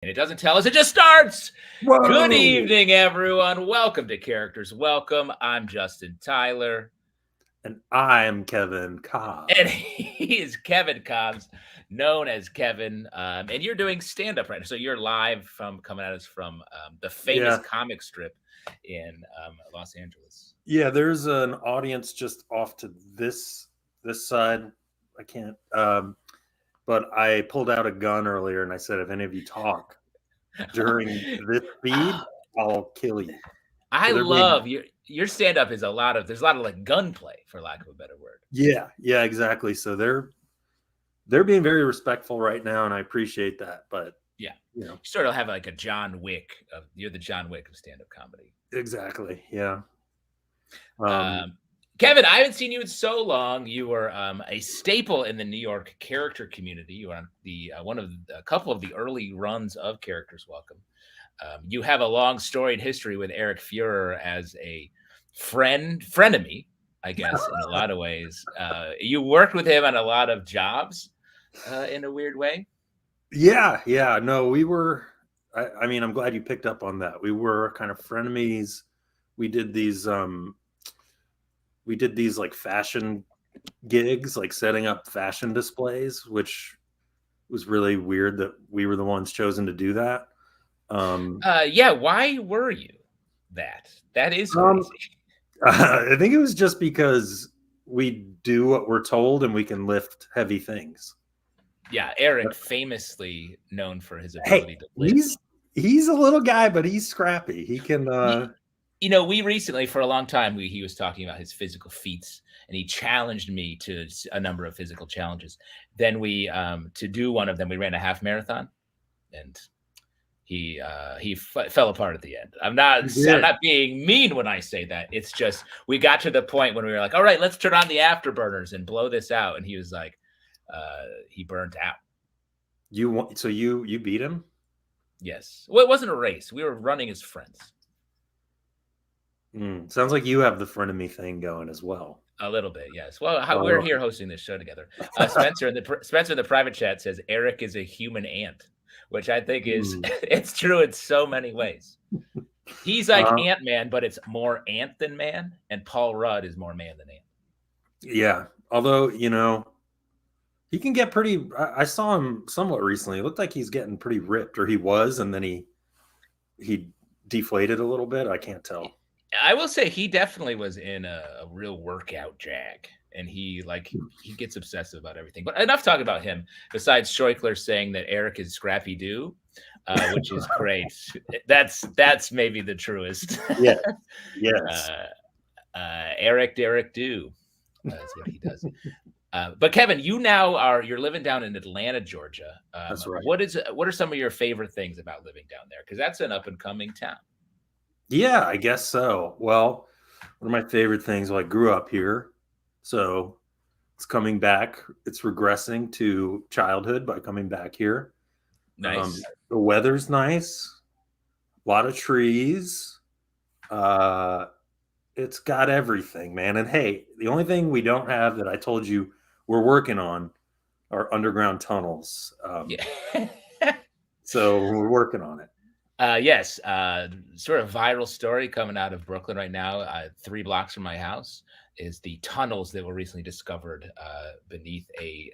And it doesn't tell us, it just starts. Whoa. Good evening, everyone. Welcome to Characters Welcome. I'm Justin Tyler. And I'm Kevin Cobb. And he is Kevin Cobbs, known as Kevin. And you're doing stand-up right now. So you're live coming at us from the famous comic strip in Los Angeles. Yeah, there's an audience just off to this side. I can't but I pulled out a gun earlier and I said, if any of you talk during this feed, I'll kill you. I love your stand-up there's a lot of like gunplay, for lack of a better word. Yeah, exactly. So they're being very respectful right now, and I appreciate that. But yeah, you sort of have like a John Wick you're the John Wick of stand-up comedy. Exactly. Yeah. Kevin, I haven't seen you in so long. You were a staple in the New York character community. You were on a couple of the early runs of Characters Welcome. You have a long storied history with Eric Feurer as a frenemy, I guess, in a lot of ways. You worked with him on a lot of jobs in a weird way. Yeah. No, we were. I mean, I'm glad you picked up on that. We were kind of frenemies. We did these like fashion gigs, like setting up fashion displays, which was really weird that we were the ones chosen to do that. Yeah, why were you that? That is crazy. I think it was just because we do what we're told and we can lift heavy things. Yeah, Eric, famously known for his ability to lift. He's a little guy, but he's scrappy. He can we recently, for a long time, he was talking about his physical feats, and he challenged me to a number of physical challenges. Then to do one of them, we ran a half marathon, and he fell apart at the end. I'm not being mean when I say that. It's just we got to the point when we were like, all right, let's turn on the afterburners and blow this out. And he was like, he burnt out. So you beat him? Yes. Well, it wasn't a race. We were running as friends. Sounds like you have the frenemy thing going as well. A little bit, yes. Well, we're here hosting this show together. Spencer in the private chat says Eric is a human ant, which I think is it's true in so many ways. He's like Ant-Man, but it's more ant than man, and Paul Rudd is more man than ant. Yeah, although he can get pretty. I saw him somewhat recently. It looked like he's getting pretty ripped, or he was, and then he deflated a little bit. I can't tell. I will say he definitely was in a real workout jag, and he gets obsessive about everything. But enough talk about him. Besides Scheuchler saying that Eric is Scrappy Doo, which is great. That's maybe the truest. Yeah. Yes. Eric Doo. That's what he does. But Kevin, you're living down in Atlanta, Georgia. That's right. What are some of your favorite things about living down there? Because that's an up and coming town. Yeah, I guess so. Well, one of my favorite things, I grew up here, so it's coming back. It's regressing to childhood by coming back here. Nice. The weather's nice. A lot of trees. It's got everything, man. And hey, the only thing we don't have that I told you we're working on are underground tunnels. So we're working on it. Yes, sort of viral story coming out of Brooklyn right now, 3 blocks from my house, is the tunnels that were recently discovered beneath a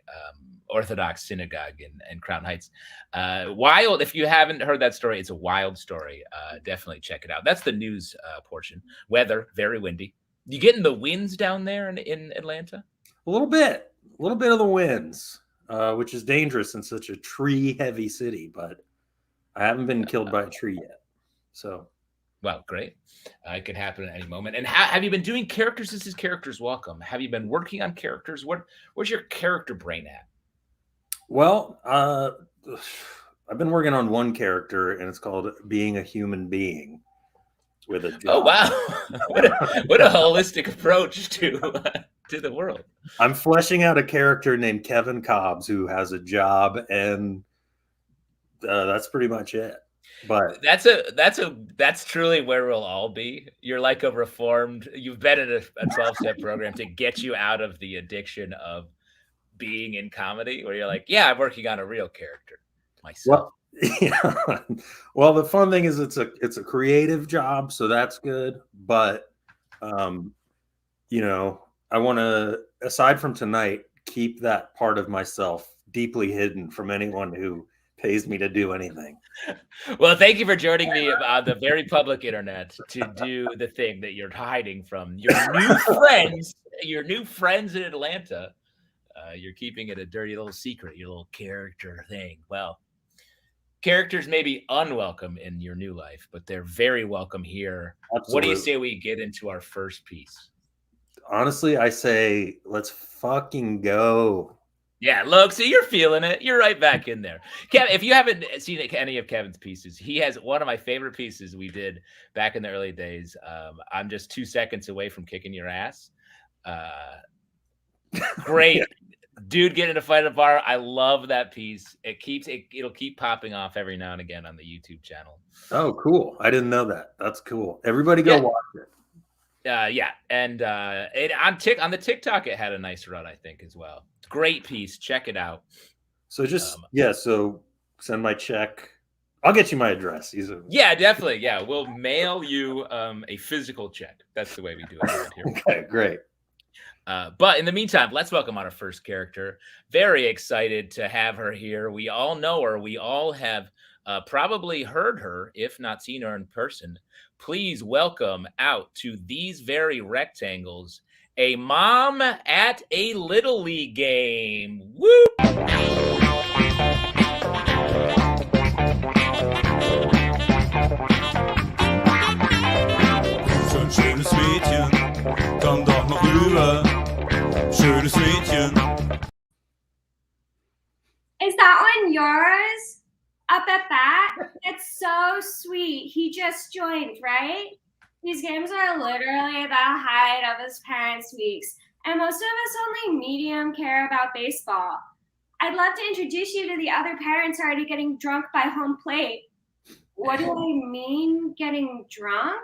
Orthodox synagogue in Crown Heights. Wild. If you haven't heard that story, it's a wild story. Definitely check it out. That's the news portion. Weather, very windy. You getting the winds down there in Atlanta? A little bit of the winds, which is dangerous in such a tree-heavy city, but I haven't been killed by a tree yet. So, well, great. It could happen at any moment. And have you been doing characters? This is Characters Welcome. Have you been working on characters? Where's your character brain at? Well, I've been working on one character, and it's called Being a Human Being with a job. Oh, wow. what a holistic approach to the world. I'm fleshing out a character named Kevin Cobbs who has a job, and that's pretty much it. But that's truly where we'll all be. You're like a reformed. You've been in a 12-step program to get you out of the addiction of being in comedy, where you're like, yeah, I'm working on a real character myself. Well, Yeah. Well, the fun thing is it's a creative job, so that's good. But you know, I want to, aside from tonight, keep that part of myself deeply hidden from anyone who pays me to do anything. Well, thank you for joining me on the very public internet to do the thing that you're hiding from your new friends, your new friends in Atlanta. You're keeping it a dirty little secret, your little character thing. Well, characters may be unwelcome in your new life, but they're very welcome here. What do you Absolutely. say we get into our first piece? Honestly, I say let's fucking go. Yeah, look, so you're feeling it. You're right back in there. Kevin, if you haven't seen any of Kevin's pieces, he has one of my favorite pieces we did back in the early days. I'm just 2 seconds away from kicking your ass. Uh, Yeah. Great. Dude, get in a fight at a bar. I love that piece. It'll keep popping off every now and again on the YouTube channel. Oh, cool. I didn't know that. That's cool. Everybody go Yeah. watch it. Yeah, and it on the TikTok it had a nice run, I think, as well. Great piece. Check it out. So just so send my check. I'll get you my address. Yeah, definitely. Yeah, we'll mail you a physical check. That's the way we do it around here. Okay, great. But in the meantime, let's welcome our first character. Very excited to have her here. We all know her. We all have probably heard her, if not seen her in person. Please welcome out to these very rectangles a mom at a Little League game. Woo! Schönes Mädchen, komm doch noch rüber. Schönes Mädchen. Is that one yours? Up at bat? That's so sweet. He just joined, right? These games are literally the height of his parents' weeks, and most of us only medium care about baseball. I'd love to introduce you to the other parents already getting drunk by home plate. What do I mean, getting drunk?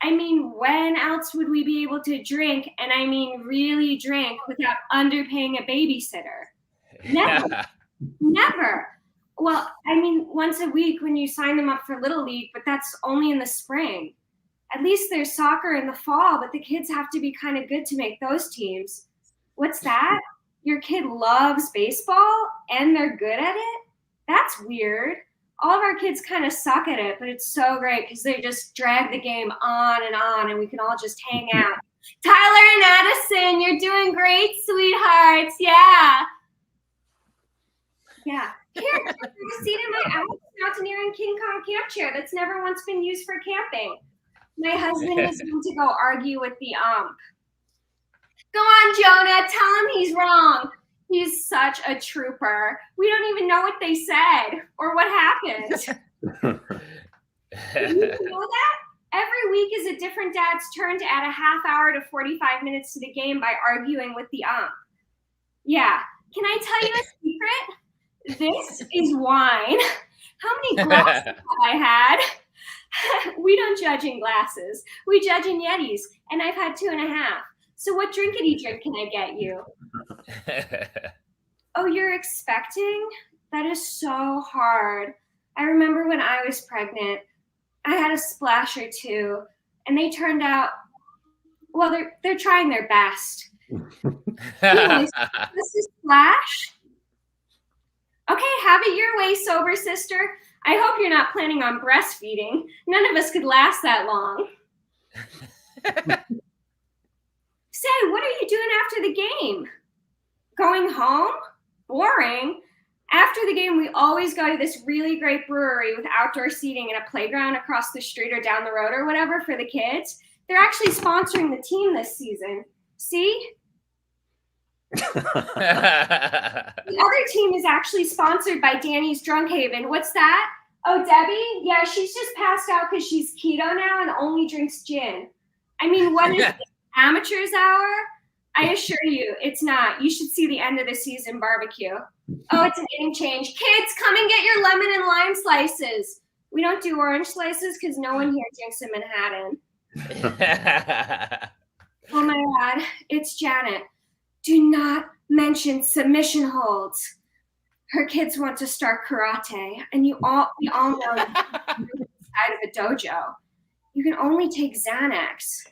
I mean, when else would we be able to drink, and I mean really drink, without underpaying a babysitter? Never. Never. Well, I mean, once a week when you sign them up for Little League, but that's only in the spring. At least there's soccer in the fall, but the kids have to be kind of good to make those teams. What's that? Your kid loves baseball and they're good at it? That's weird. All of our kids kind of suck at it, but it's so great because they just drag the game on and we can all just hang out. Tyler and Addison, you're doing great, sweethearts. Yeah. Yeah. Here, take a seat in my Alex Mountaineering King Kong camp chair that's never once been used for camping. My husband is going to go argue with the ump. Go on, Jonah. Tell him he's wrong. He's such a trooper. We don't even know what they said or what happened. You know that? Every week is a different dad's turn to add a half hour to 45 minutes to the game by arguing with the ump. Yeah. Can I tell you a secret? This is wine. How many glasses have I had? We don't judge in glasses. We judge in Yetis, and I've had 2.5. So what drinkity drink can I get you? Oh, you're expecting? That is so hard. I remember when I was pregnant, I had a splash or two, and they turned out, well, they're trying their best. Anyways, this is splash. Okay, have it your way, sober sister. I hope you're not planning on breastfeeding. None of us could last that long. Say, what are you doing after the game? Going home? Boring. After the game, we always go to this really great brewery with outdoor seating and a playground across the street or down the road or whatever for the kids. They're actually sponsoring the team this season. See? The other team is actually sponsored by Danny's Drunk Haven. What's that? Oh, Debbie? Yeah, she's just passed out because she's keto now and only drinks gin. I mean, what is it? Amateur's hour? I assure you, it's not. You should see the end of the season barbecue. Oh, it's an inning change. Kids, come and get your lemon and lime slices. We don't do orange slices because no one here drinks in Manhattan. Oh my God, it's Janet. Do not mention submission holds. her kids want to start karate, and we all know that inside of a dojo, you can only take Xanax.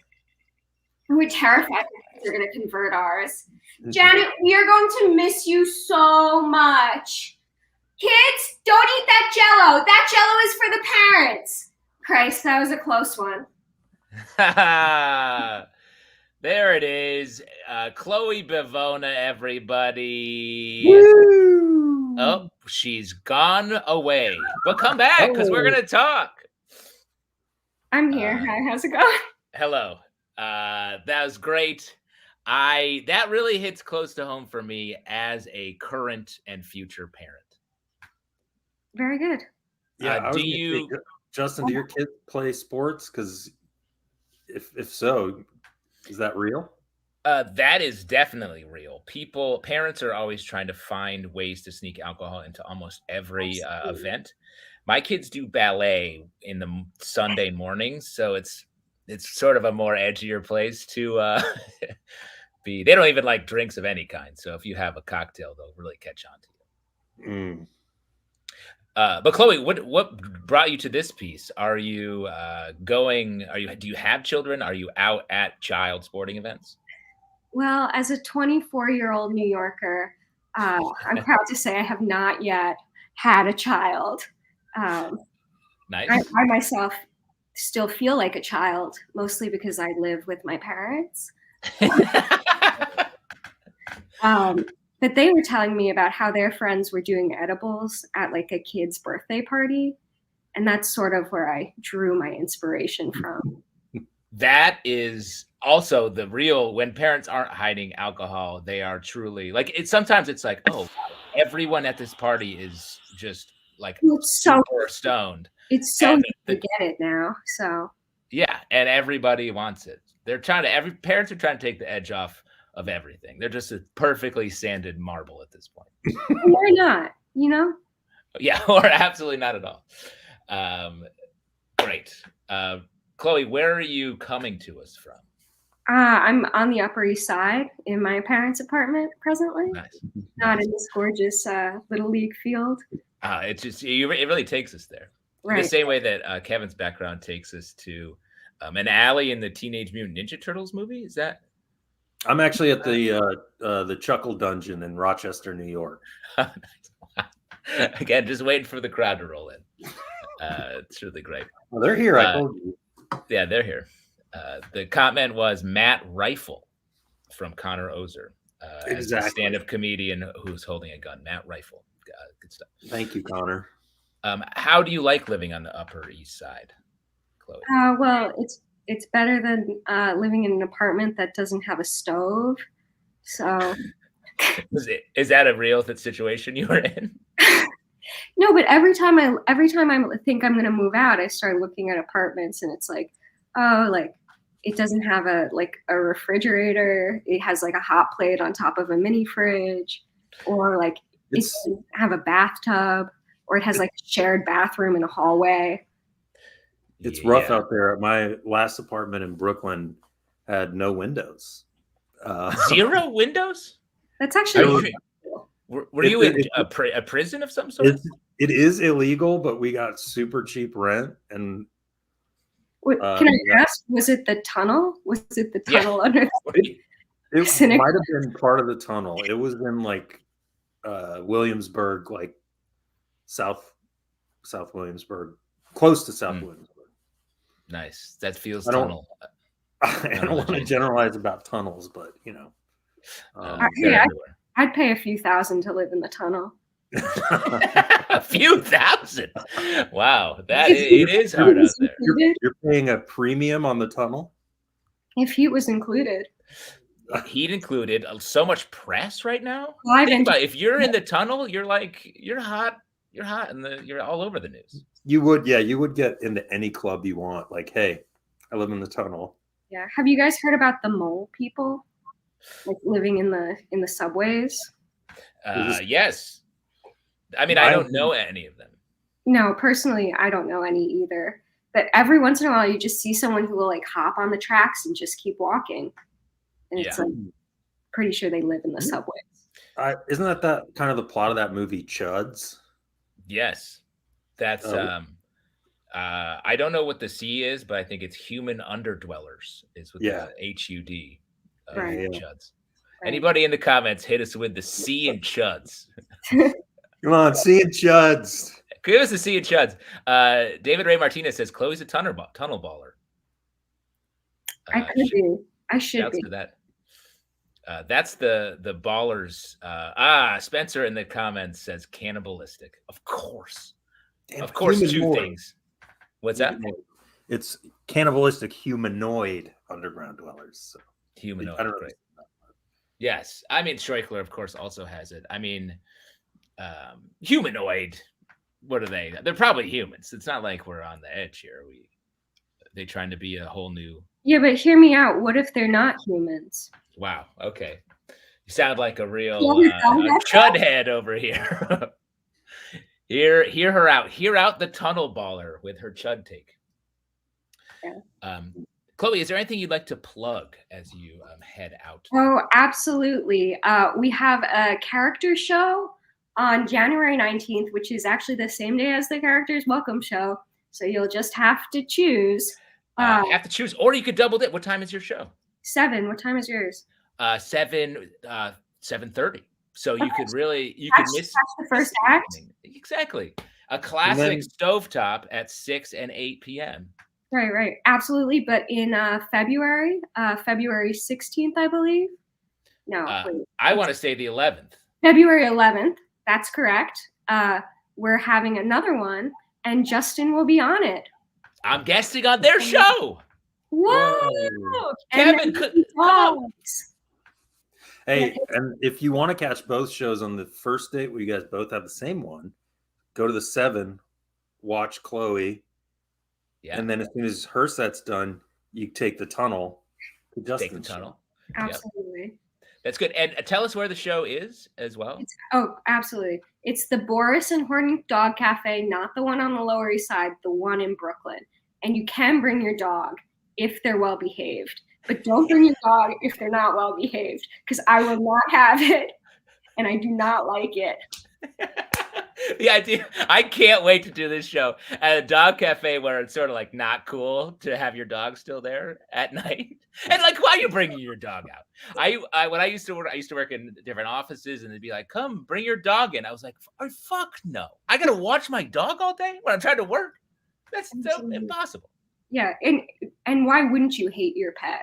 And we're terrified that they're going to convert ours. Janet, we are going to miss you so much. Kids, don't eat that Jell-O. That Jell-O is for the parents. Christ, that was a close one. There it is. Chloe Bavona, everybody. Woo! Oh, she's gone away. But come back, because we're going to talk. I'm here. Hi, how's it going? Hello. That was great. That really hits close to home for me as a current and future parent. Very good. Yeah. Do you, Justin? Do your kids play sports? Because if so, is that real? that is definitely real. Parents are always trying to find ways to sneak alcohol into almost every event. My kids do ballet in the Sunday mornings, so it's sort of a more edgier place to be. They don't even like drinks of any kind, so if you have a cocktail, they'll really catch on to you. But Chloe, what brought you to this piece? Are you do you have children? Are you out at child sporting events? Well, as a 24-year-old New Yorker, I'm proud to say I have not yet had a child. Nice. I myself still feel like a child, mostly because I live with my parents. But they were telling me about how their friends were doing edibles at like a kid's birthday party. And that's sort of where I drew my inspiration from. That is also the real, when parents aren't hiding alcohol, they are truly like it. Sometimes it's like, oh, everyone at this party is just like super stoned. It's so easy to get it now. So yeah, and everybody wants it. Parents are trying to take the edge off of everything. They're just a perfectly sanded marble at this point. Why not? You know? Yeah, or absolutely not at all. Great. Chloe, where are you coming to us from? I'm on the Upper East Side in my parents' apartment presently. Nice. Not in this gorgeous Little League field. It really takes us there. Right. The same way that Kevin's background takes us to an alley in the Teenage Mutant Ninja Turtles movie. Is that? I'm actually at the Chuckle Dungeon in Rochester, New York. Nice. Again, just waiting for the crowd to roll in. It's really great. Well, they're here. I told you. Yeah, they're here. The comment was Matt Rifle from Connor Ozer. Exactly. A stand-up comedian who's holding a gun. Matt Rifle. Good stuff. Thank you, Connor. How do you like living on the Upper East Side, Chloe? Well, it's better than living in an apartment that doesn't have a stove. So is that a real situation you were in? No, but every time I think I'm going to move out, I start looking at apartments, and it's like, oh, like it doesn't have a refrigerator. It has like a hot plate on top of a mini fridge, or like it doesn't have a bathtub, or it has like a shared bathroom in a hallway. It's rough out there. My last apartment in Brooklyn had no windows. 0 windows? That's actually. Were you in a prison of some sort? It is illegal, but we got super cheap rent. And can I ask? Was it the tunnel? Was it the tunnel under? It might have been part of the tunnel. It was in like Williamsburg, like South Williamsburg, close to South Williamsburg. Nice. That feels tunnel. I don't want to generalize about tunnels, but you know, I'd pay a few thousand to live in the tunnel. A few thousand? Wow, it is hard out there. You're paying a premium on the tunnel? If heat was included. Heat included. So much press right now. Think about if you're in the tunnel, you're hot. You're hot, and you're all over the news. You would get into any club you want. Like, hey, I live in the tunnel. Yeah. Have you guys heard about the mole people? Like living in the subways? Yes. I mean, I don't know any of them. No, personally, I don't know any either. But every once in a while, you just see someone who will like hop on the tracks and just keep walking. And it's like pretty sure they live in the subways. Isn't that kind of the plot of that movie Chuds? Yes, that's I don't know what the C is, but I think it's human underdwellers is with Yeah. the HUD. Right. Yeah. Chuds. Right. Anybody in the comments, hit us with the C in Chuds. Come on, seeing Chuds. Give us a C in Chuds. David Ray Martinez says, Chloe's a tunnel baller. I could be. I should Shouts be. to that. That's the ballers. Spencer in the comments says cannibalistic. Of course. Damn, Of course, two humanoid. things. What's that? It's cannibalistic humanoid underground dwellers. So. Humanoid. I don't know. Great. Yes. I mean, Schreikler, of course, also has it. I mean, humanoid. What are they? They're probably humans. It's not like we're on the edge here. They trying to be a whole new. Yeah, but hear me out. What if they're not humans? Wow. Okay. You sound like a real chud head over here. Hear her out. Hear out the tunnel baller with her chud take. Yeah. Chloe, is there anything you'd like to plug as you head out? Oh, absolutely. We have a character show on January 19th, which is actually the same day as the Characters Welcome show. So you'll just have to choose. Have to choose, or you could double it. What time is your show? 7. What time is yours? 7:30. So you could miss the first act. Exactly. A classic stovetop at 6 and 8 p.m. Right. Absolutely. But in February 16th, I believe. No, I want to say the 11th. February 11th. That's correct. We're having another one, and Justin will be on it. I'm guesting on their show. Whoa! Kevin, hey, and if you want to catch both shows on the first date where you guys both have the same one, go to the 7, watch Chloe, and then as soon as her set's done, you take the tunnel. Take the tunnel. Absolutely. Yep. That's good. And tell us where the show is as well. Absolutely. It's the Boris and Horton Dog Cafe, not the one on the Lower East Side, the one in Brooklyn. And you can bring your dog if they're well behaved, but don't bring your dog if they're not well behaved, because I will not have it, and I do not like it. The idea, I can't wait to do this show at a dog cafe where it's sort of like not cool to have your dog still there at night. And like, why are you bringing your dog out? When I used to work in different offices, and they'd be like, come bring your dog in. I was like, oh, fuck no. I got to watch my dog all day when I'm trying to work. That's so impossible. Yeah. And why wouldn't you hate your pet?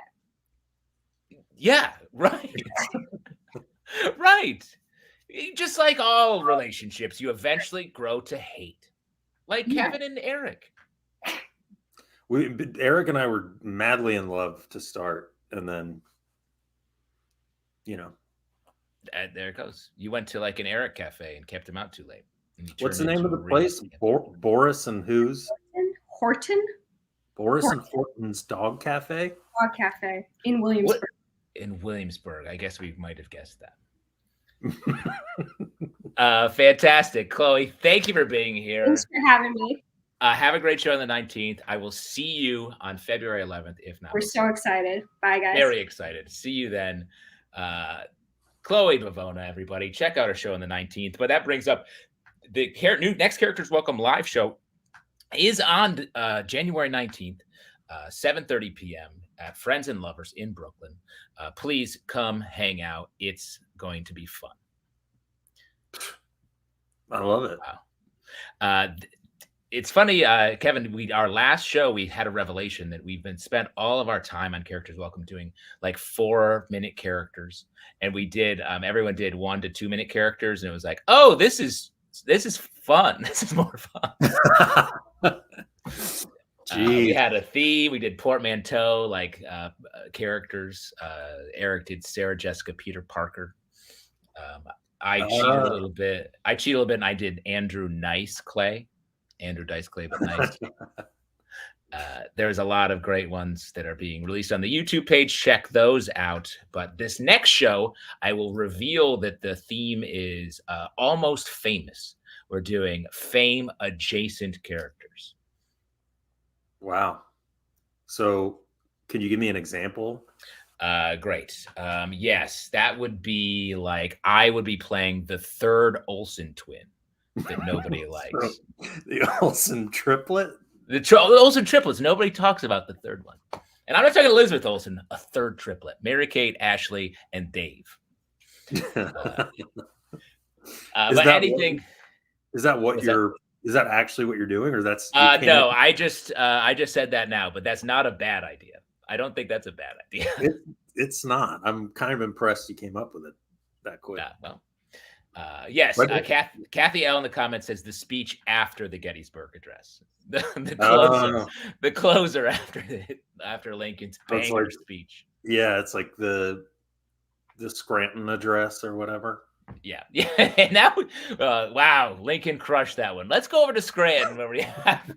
Yeah, right. Right. Just like all relationships, you eventually grow to hate. Like Kevin and Eric. Eric and I were madly in love to start, and then, And there it goes. You went to like an Eric cafe and kept him out too late. What's the name of the place? Boris and whose? Horton? Boris and Horton's Dog Cafe? Dog Cafe in Williamsburg. In Williamsburg. I guess we might have guessed that. Fantastic. Chloe, thank you for being here. Thanks for having me. Have a great show on the 19th. I will see you on February 11th, if not. We're so excited. Bye, guys. Very excited. See you then. Chloe Bavona, everybody. Check out our show on the 19th. But that brings up the next Characters Welcome live show is on January 19th, 7:30 p.m. at Friends and Lovers in Brooklyn. Please come hang out. It's going to be fun. I love it. Wow. It's funny, Kevin, our last show, we had a revelation that we've been spent all of our time on Characters Welcome doing like 4-minute characters. And we did, everyone did 1 to 2 minute characters. And it was like, oh, this is fun. This is more fun. We had a theme. We did portmanteau, like characters. Eric did Sarah Jessica Peter Parker. I cheated a little bit. And I did Andrew Dice Clay, but nice. There's a lot of great ones that are being released on the YouTube page. Check those out. But this next show, I will reveal that the theme is almost famous. We're doing fame adjacent characters. Wow. So can you give me an example? Great. Yes, that would be like I would be playing the third Olsen twin that nobody likes. The Olsen triplet? The Olsen triplets. Nobody talks about the third one. And I'm not talking Elizabeth Olsen, a third triplet. Mary Kate, Ashley, and Dave. But anything... Is that actually what you're doing, or that's no, I just said that now, but that's not a bad idea. I don't think that's a bad idea. It's not. I'm kind of impressed you came up with it that quick. Yes. Kathy L in the comments says the speech after the Gettysburg Address, the closer after Lincoln's banger speech. Yeah, it's like the Scranton Address or whatever. Yeah. And that wow, Lincoln crushed that one. Let's go over to Scranton where we have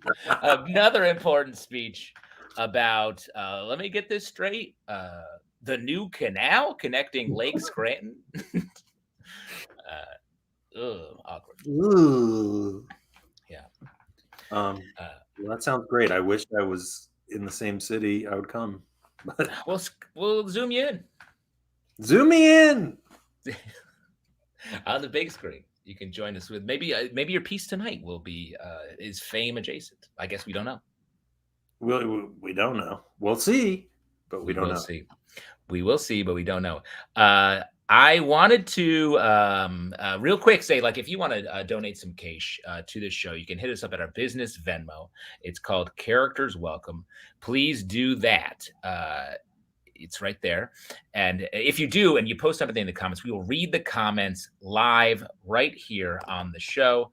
another important speech about let me get this straight, the new canal connecting Lake Scranton. Awkward. Ooh. Yeah. Well, that sounds great. I wish I was in the same city. I would come. But we'll zoom you in. Zoom me in on the big screen. You can join us with maybe your piece tonight will be is fame adjacent. I guess we don't know. We don't know. We'll see, but we don't know. We will see, but we don't know. I wanted to real quick say, like, if you want to donate some cash to this show, you can hit us up at our business Venmo. It's called Characters Welcome. Please do that. It's right there. And if you do, and you post something in the comments, we will read the comments live right here on the show.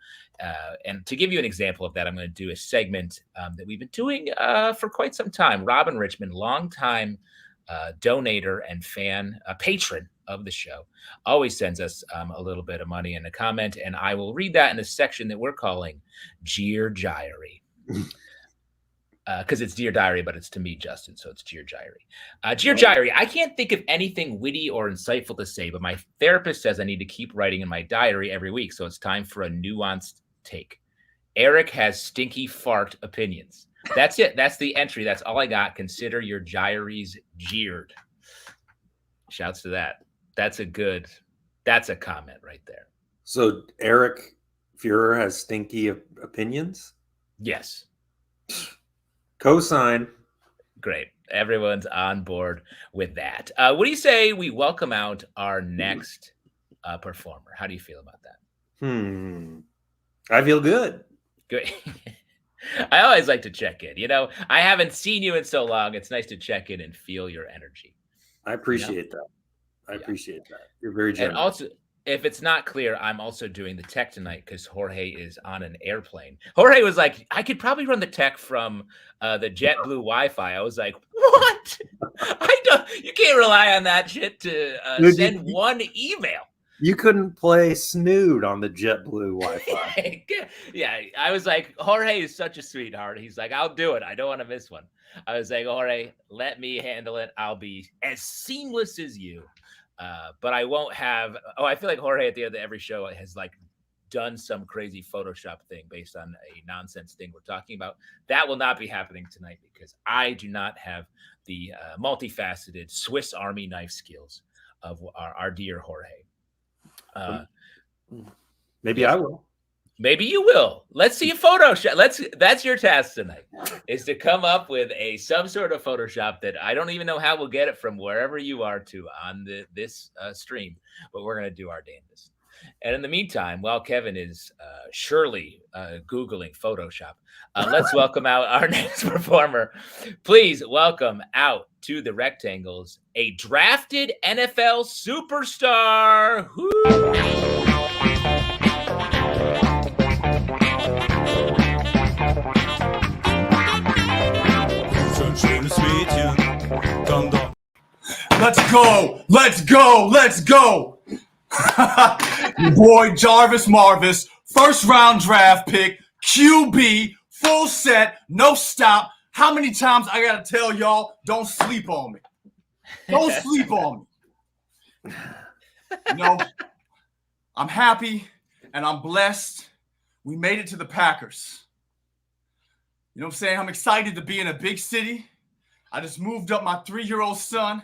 And to give you an example of that, I'm going to do a segment that we've been doing for quite some time. Robin Richmond, longtime donator and fan, patron of the show, always sends us a little bit of money in a comment, and I will read that in a section that we're calling Dear Diary. Because it's Dear Diary, but it's to me, Justin, so it's Dear Diary. Dear Diary, I can't think of anything witty or insightful to say, but my therapist says I need to keep writing in my diary every week, so it's time for a nuanced take. Eric has stinky fart opinions. That's it. That's the entry. That's all I got. Consider your diaries jeered. Shouts to that. That's a comment right there. So Eric Feurer has stinky opinions? Yes. Cosign. Great. Everyone's on board with that. What do you say we welcome out our next performer? How do you feel about that? I feel good. Good. I always like to check in. You know, I haven't seen you in so long. It's nice to check in and feel your energy. I appreciate that. I appreciate that. You're very generous. And also, if it's not clear, I'm also doing the tech tonight because Jorge is on an airplane. Jorge was like, I could probably run the tech from the JetBlue Wi-Fi. I was like, what? You can't rely on that shit to send one email. You couldn't play Snood on the JetBlue Wi-Fi. Yeah, I was like, Jorge is such a sweetheart. He's like, I'll do it. I don't want to miss one. I was like, Jorge, let me handle it. I'll be as seamless as you. But I won't have. I feel like Jorge at the end of every show has like done some crazy Photoshop thing based on a nonsense thing we're talking about. That will not be happening tonight because I do not have the multifaceted Swiss Army knife skills of our dear Jorge. Maybe I will. Maybe you will. Let's see a Photoshop. That's your task tonight, is to come up with some sort of Photoshop that I don't even know how we'll get it from wherever you are to on this stream, but we're going to do our damnedest. And in the meantime, while Kevin is surely Googling Photoshop, let's welcome out our next performer. Please welcome out to the rectangles, a drafted NFL superstar. Let's go! Let's go! Let's go! Your boy Jarvis Marvis, first round draft pick, QB, full set, no stop. How many times I gotta tell y'all, don't sleep on me. Don't sleep on me. You know, I'm happy and I'm blessed. We made it to the Packers. You know what I'm saying? I'm excited to be in a big city. I just moved up my 3-year-old son.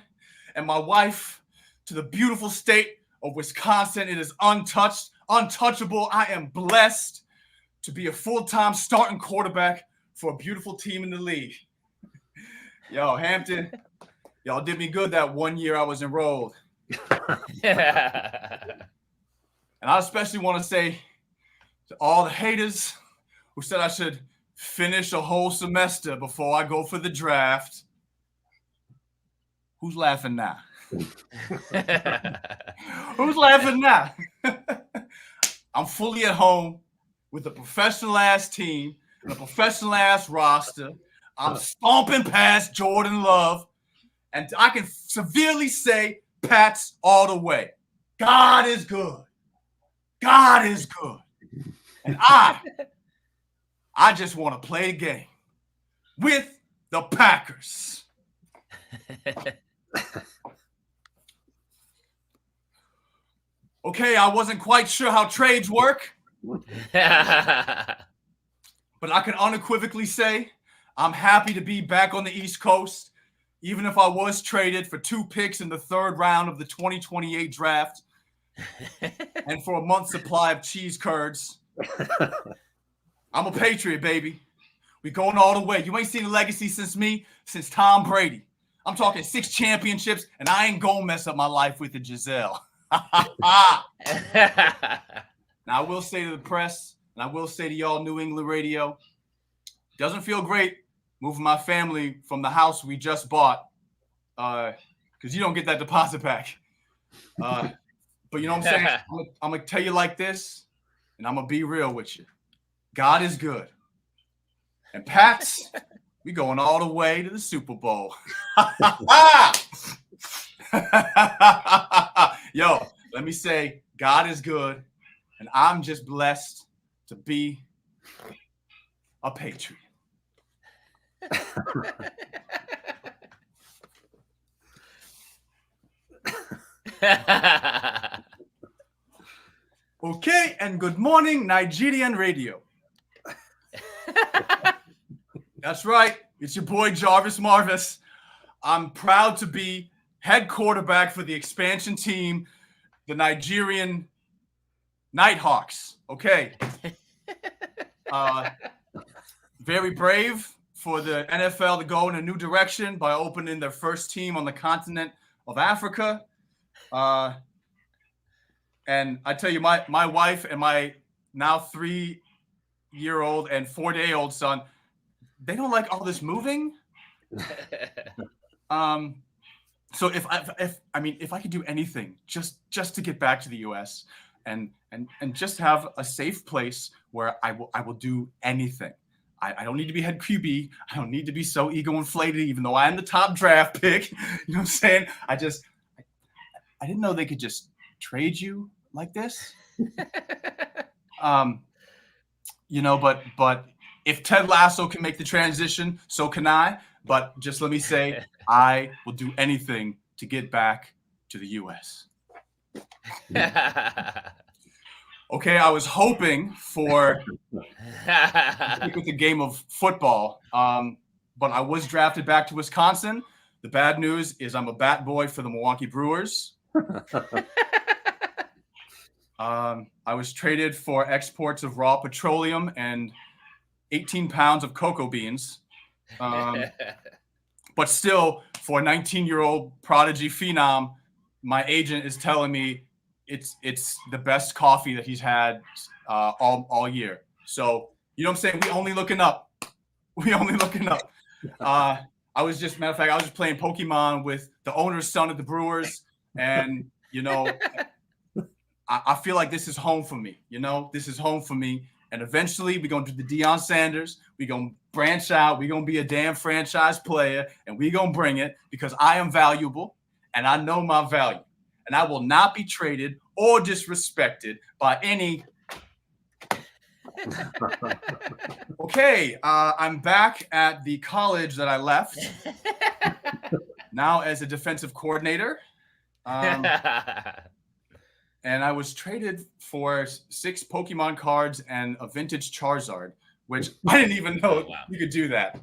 and my wife to the beautiful state of Wisconsin. It is untouched, untouchable. I am blessed to be a full-time starting quarterback for a beautiful team in the league. Yo, Hampton, y'all did me good that 1 year I was enrolled. And I especially want to say to all the haters who said I should finish a whole semester before I go for the draft. Who's laughing now? Who's laughing now? I'm fully at home with a professional-ass team and a professional-ass roster. I'm stomping past Jordan Love, and I can severely say Pats all the way. God is good. God is good. And I just want to play the game with the Packers. Okay, I wasn't quite sure how trades work, but I can unequivocally say I'm happy to be back on the East Coast, even if I was traded for 2 picks in the 3rd round of the 2028 draft and for a month's supply of cheese curds. I'm a Patriot, baby. We going all the way. You ain't seen a legacy since Tom Brady. I'm talking 6 championships, and I ain't gonna mess up my life with the Giselle. Now, I will say to the press, and I will say to y'all New England radio, it doesn't feel great moving my family from the house we just bought, because you don't get that deposit back. But you know what I'm saying? I'm going to tell you like this, and I'm going to be real with you. God is good. And Pats, we going all the way to the Super Bowl. Yo, let me say, God is good, and I'm just blessed to be a Patriot. Okay, and good morning, Nigerian radio. That's right. It's your boy Jarvis Marvis. I'm proud to be head quarterback for the expansion team, the Nigerian Nighthawks. Okay. Very brave for the NFL to go in a new direction by opening their first team on the continent of Africa. And I tell you, my wife and my now 3-year-old and 4-day-old son, they don't like all this moving. So if I could do anything just to get back to the US and just have a safe place where I will do anything. I don't need to be head QB. I don't need to be so ego inflated, even though I am the top draft pick. You know what I'm saying? I didn't know they could just trade you like this. But if Ted Lasso can make the transition, so can I. But just let me say, I will do anything to get back to the US. Okay, I was hoping for with the game of football, but I was drafted back to Wisconsin. The bad news is I'm a bat boy for the Milwaukee Brewers. I was traded for exports of raw petroleum and 18 pounds of cocoa beans. But still, for a 19-year-old prodigy phenom, my agent is telling me it's the best coffee that he's had all year. So, you know what I'm saying? We only looking up. I was just playing Pokemon with the owner's son at the Brewers, and I feel like this is home for me. This is home for me. And eventually, we're going to do the Deion Sanders. We're going to branch out. We're going to be a damn franchise player, and we're going to bring it because I am valuable, and I know my value. And I will not be traded or disrespected by any. Okay, I'm back at the college that I left, now as a defensive coordinator. And I was traded for 6 Pokemon cards and a vintage Charizard, which I didn't even know you could do that.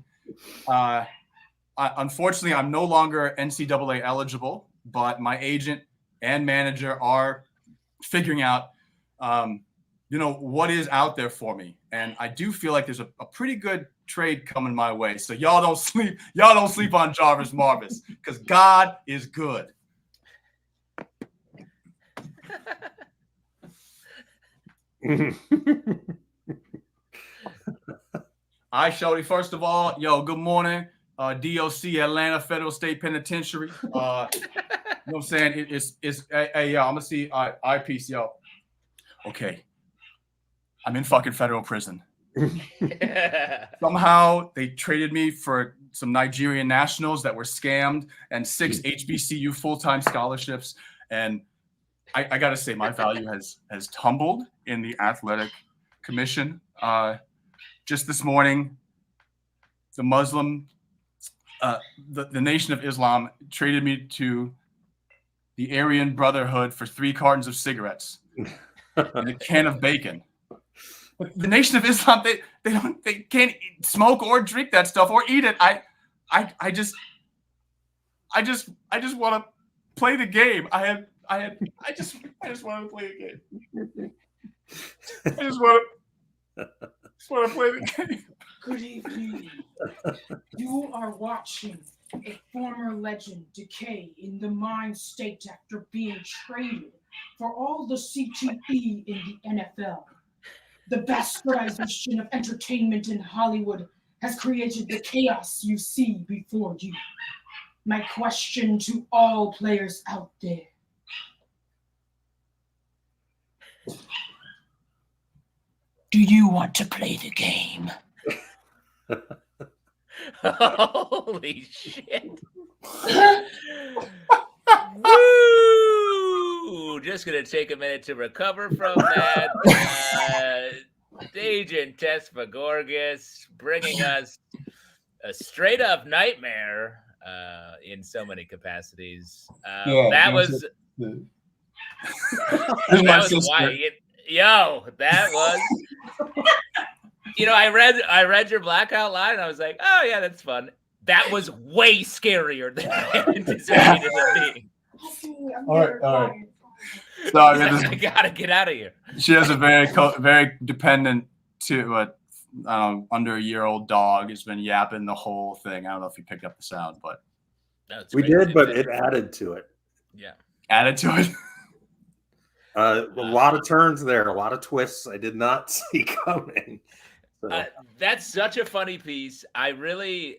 Unfortunately, I'm no longer NCAA eligible but my agent and manager are figuring out, what is out there for me. And I do feel like there's a pretty good trade coming my way. So y'all don't sleep. Y'all don't sleep on Jarvis Marvis, because God is good. All right, Shorty. First of all, good morning. DOC, Atlanta Federal State Penitentiary. You know what I'm saying? Hey, yo, I'm gonna see. All right, peace, yo. Okay. I'm in fucking federal prison. Somehow they traded me for some Nigerian nationals that were scammed and 6 HBCU full-time scholarships. And I gotta say, my value has tumbled in the athletic commission. Just this morning, the Muslim, the Nation of Islam traded me to the Aryan Brotherhood for 3 cartons of cigarettes and a can of bacon. The Nation of Islam, they can't smoke or drink that stuff or eat it. I just want to play the game. I just want to play the game. I just want to play the game. Good evening. You are watching a former legend decay in the mind state after being traded for all the CTE in the NFL. The bastardization of entertainment in Hollywood has created the chaos you see before you. My question to all players out there. Do you want to play the game? Holy shit. Woo! Just going to take a minute to recover from that. Agent Tess Fagorgas bringing us a straight up nightmare in so many capacities. That was why. That was. I read your blackout line and I was like, oh yeah, that's fun. That was way scarier than I anticipated it being. All right. Sorry, I gotta get out of here. She has a very dependent to under a year old dog. Has been yapping the whole thing. I don't know if you picked up the sound, but we did, but it added to it. Yeah, added to it. A lot of turns there, a lot of twists I did not see coming. So. That's such a funny piece. The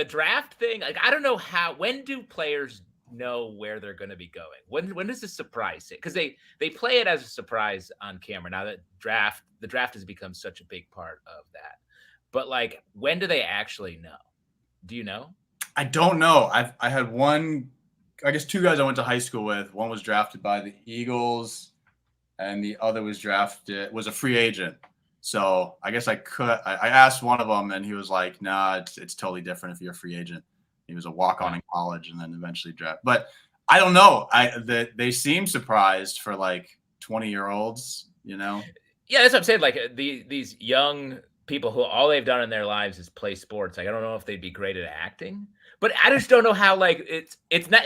draft thing, like, I don't know when do players know where they're going to be going? When does the surprise hit? Because they play it as a surprise on camera. Now that the draft has become such a big part of that. But like, when do they actually know? Do you know? I don't know. I had one, I guess 2 guys I went to high school with. One was drafted by the Eagles and the other was a free agent. So I guess I asked one of them and he was like, nah, it's totally different if you're a free agent. He was a walk-on in college and then eventually draft. But I don't know. They seem surprised for like 20-year-olds, you know? Yeah, that's what I'm saying. Like these young people who all they've done in their lives is play sports. Like, I don't know if they'd be great at acting, but I just don't know how, like, it's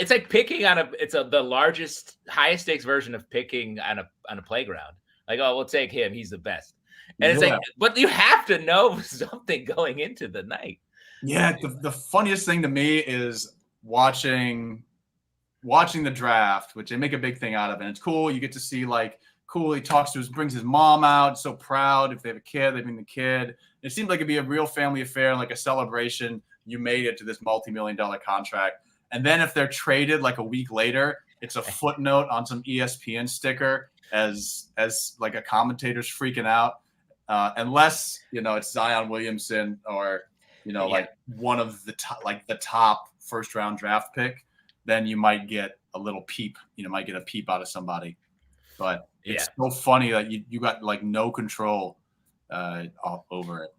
like picking on the largest, highest stakes version of picking on a playground. Like, oh, we'll take him. He's the best. And it's like, but you have to know something going into the night. Yeah, the funniest thing to me is watching the draft, which they make a big thing out of, and it's cool. You get to see, like, cool. He brings his mom out, so proud. If they have a kid, they bring the kid. It seems like it'd be a real family affair, like a celebration. You made it to this multi-million-dollar contract, and then if they're traded like a week later, it's a footnote on some ESPN sticker as like a commentator's freaking out, unless it's Zion Williamson or. Like one of the top first round draft pick, then you might get a little peep. Might get a peep out of somebody. But it's so funny that you got like no control over it.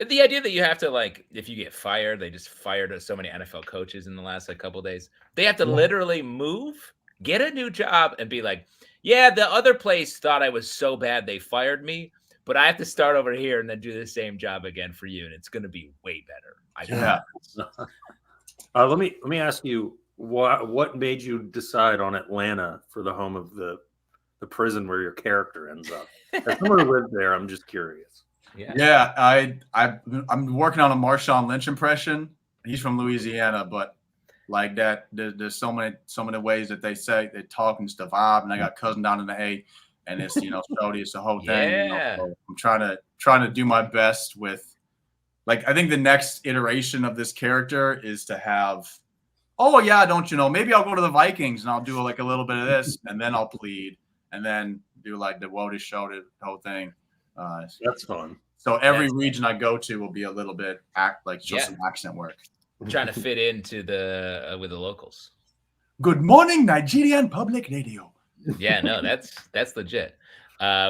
The idea that you have to, like, if you get fired, they just fired so many NFL coaches in the last couple of days. They have to literally move, get a new job, and be like, yeah, the other place thought I was so bad they fired me. But I have to start over here and then do the same job again for you, and it's going to be way better. Let me ask you What made you decide on Atlanta for the home of the prison where your character ends up? As someone who lived there, I'm just curious. Yeah, I'm working on a Marshawn Lynch impression. He's from Louisiana, but like that, there's so many ways that they talk and stuff. And I got cousin down in the A, and it's Shody, it's the whole thing. So I'm trying to do my best with, like, I think the next iteration of this character is to have, oh yeah, don't you know? Maybe I'll go to the Vikings and I'll do like a little bit of this, and then I'll plead, and then do like the Woda show, the whole thing. That's fun. So every region I go to will be a little bit some accent work. Trying to fit into with the locals. Good morning, Nigerian Public Radio. Yeah, no, that's legit.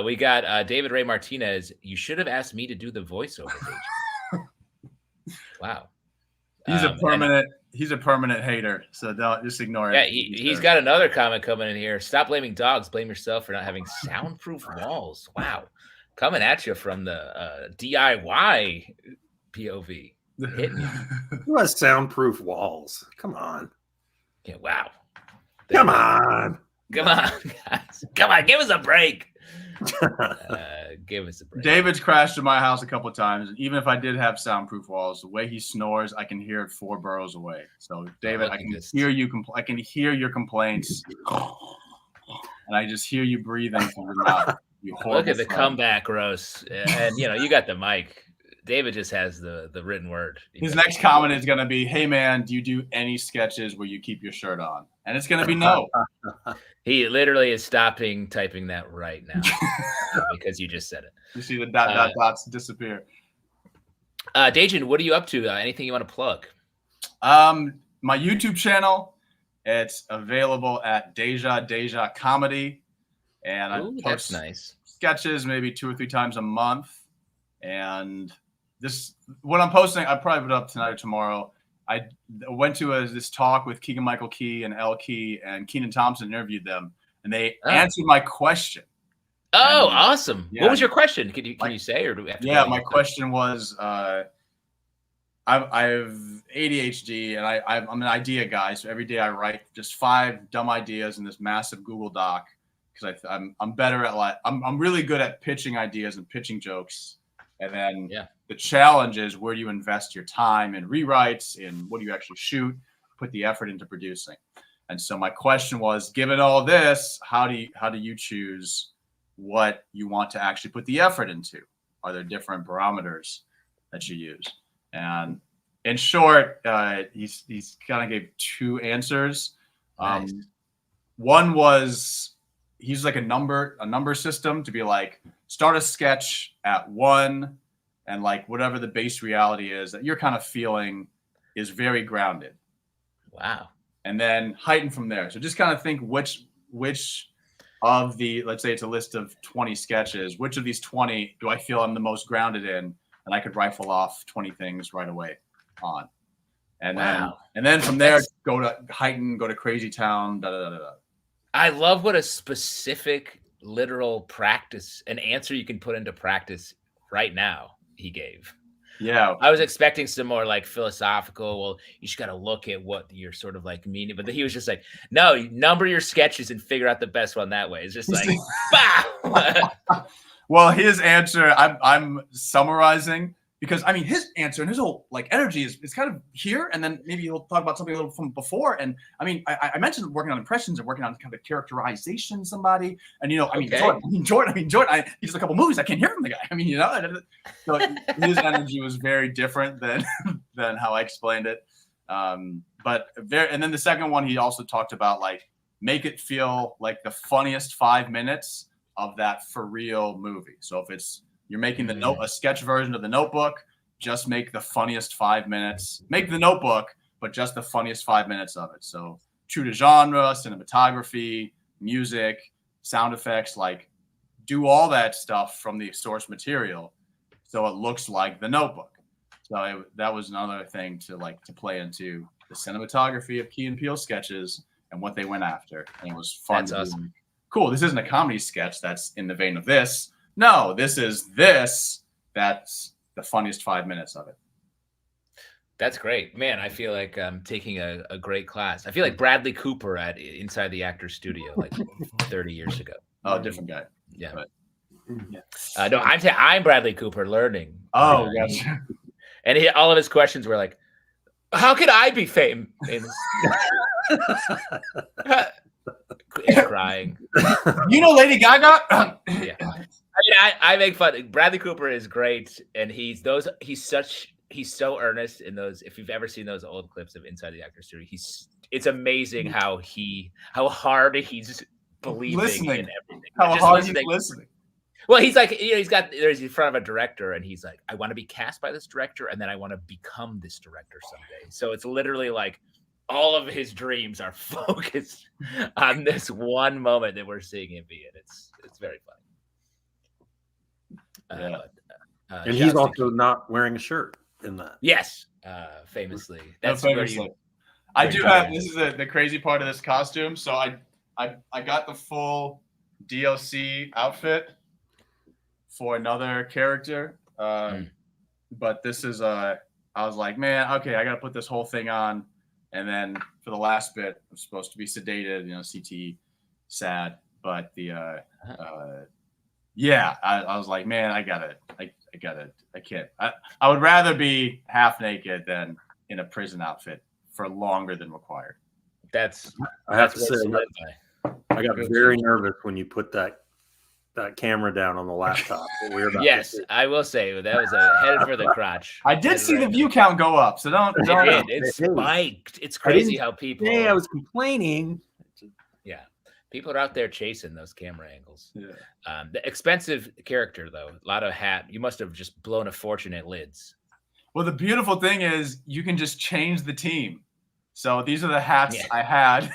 We got David Ray Martinez. You should have asked me to do the voiceover. Wow. He's a permanent hater, so don't just ignore it. Yeah, he's got another comment coming in here. Stop blaming dogs. Blame yourself for not having soundproof walls. Wow. Coming at you from the DIY POV. Hitting you. Who has soundproof walls? Come on. Yeah, wow. Come on, guys. Come on, give us a break. Give us a break. David's crashed in my house a couple of times, and even if I did have soundproof walls, the way he snores, I can hear it 4 boroughs away. So, David, I can hear you. I can hear your complaints, and I just hear you breathing from your mouth. Look at the comeback, Rose, and you got the mic. David just has the written word. His next comment is going to be, "Hey man, do you do any sketches where you keep your shirt on?" And it's going to be no. He literally is stopping typing that right now because you just said it. You see the dots disappear. Dajin, what are you up to? Anything you want to plug? My YouTube channel, it's available at Deja Comedy, and I post that's nice sketches maybe 2 or 3 times a month. And what I'm posting, I probably put it up tonight or tomorrow. I went to this talk with Keegan Michael Key and L Key, and Kenan Thompson interviewed them, and they answered my question. Oh, awesome! Yeah. What was your question? Can you say, or do we have to? Yeah, my question was, I have ADHD, and I'm an idea guy. So every day I write just 5 dumb ideas in this massive Google Doc because I'm better at I'm really good at pitching ideas and pitching jokes. And then the challenge is, where do you invest your time in rewrites, in what do you actually shoot, put the effort into producing? And so my question was, given all this, how do you choose what you want to actually put the effort into? Are there different barometers that you use? And in short, he's kind of gave 2 answers. Nice. One was, he's like a number system to be like, start a sketch at 1, and like whatever the base reality is that you're kind of feeling is very grounded. Wow. And then heighten from there. So just kind of think which of the, let's say it's a list of 20 sketches, which of these 20 do I feel I'm the most grounded in? And I could rifle off 20 things right away on. And then from there, go to heighten, go to crazy town, da da da da. I love what a specific literal practice, an answer you can put into practice right now he gave. Yeah. I was expecting some more like philosophical, well, you just got to look at what you're sort of like meaning, but he was just like, no, you number your sketches and figure out the best one that way. It's just like, bah! Well, his answer, I'm summarizing, because I mean his answer and his whole like energy is kind of here, and then maybe he'll talk about something a little from before. And I mean, I mentioned working on impressions and working on kind of characterization of somebody, and Jordan, he does a couple movies, I can't hear from the guy. I mean, so his energy was very different than how I explained it. And then the second one, he also talked about like make it feel like the funniest 5 minutes of that for real movie. So if you're making a sketch version of The Notebook, just make the funniest 5 minutes. Make The Notebook, but just the funniest 5 minutes of it. So true to genre, cinematography, music, sound effects, like do all that stuff from the source material so it looks like The Notebook. So that was another thing to play into the cinematography of Key and Peele sketches and what they went after. And it was fun. That's awesome. Cool. This isn't a comedy sketch that's in the vein of this. No, this is this. That's the funniest 5 minutes of it. That's great, man. I feel like I'm taking a great class. I feel like Bradley Cooper at Inside the Actors Studio like 30 years ago. Oh, different guy. Yeah. But, No, I'm Bradley Cooper learning. Oh, gotcha. And all of his questions were like, "How could I be famous?" He's crying. You know Lady Gaga? Yeah. I make fun. Bradley Cooper is great, and he's so earnest in those. If you've ever seen those old clips of Inside the Actors Studio, it's amazing how hard he's believing Listening. in everything. How Just hard he's listening. Well, he's like, there's in front of a director, and he's like, I want to be cast by this director, and then I want to become this director someday. So it's literally like all of his dreams are focused on this one moment that we're seeing him be in. It's very funny. And he's also not wearing a shirt in that. Yes, famously. That's famously. I do have. This is the crazy part of this costume. So I got the full DLC outfit for another character, but this is I was like, man, okay, I got to put this whole thing on, and then for the last bit, I'm supposed to be sedated, CTE, sad, but the I was like, man, I can't. I would rather be half naked than in a prison outfit for longer than required. I have to say, I got very nervous when you put that camera down on the laptop. Yes, I will say that was a head for the crotch. I did see the view count go up, so don't. It spiked. It's crazy how people. Hey, I was complaining. Yeah. People are out there chasing those camera angles. Yeah. The expensive character, though, a lot of hat. You must have just blown a fortune at lids. Well, the beautiful thing is you can just change the team. So these are the hats I had.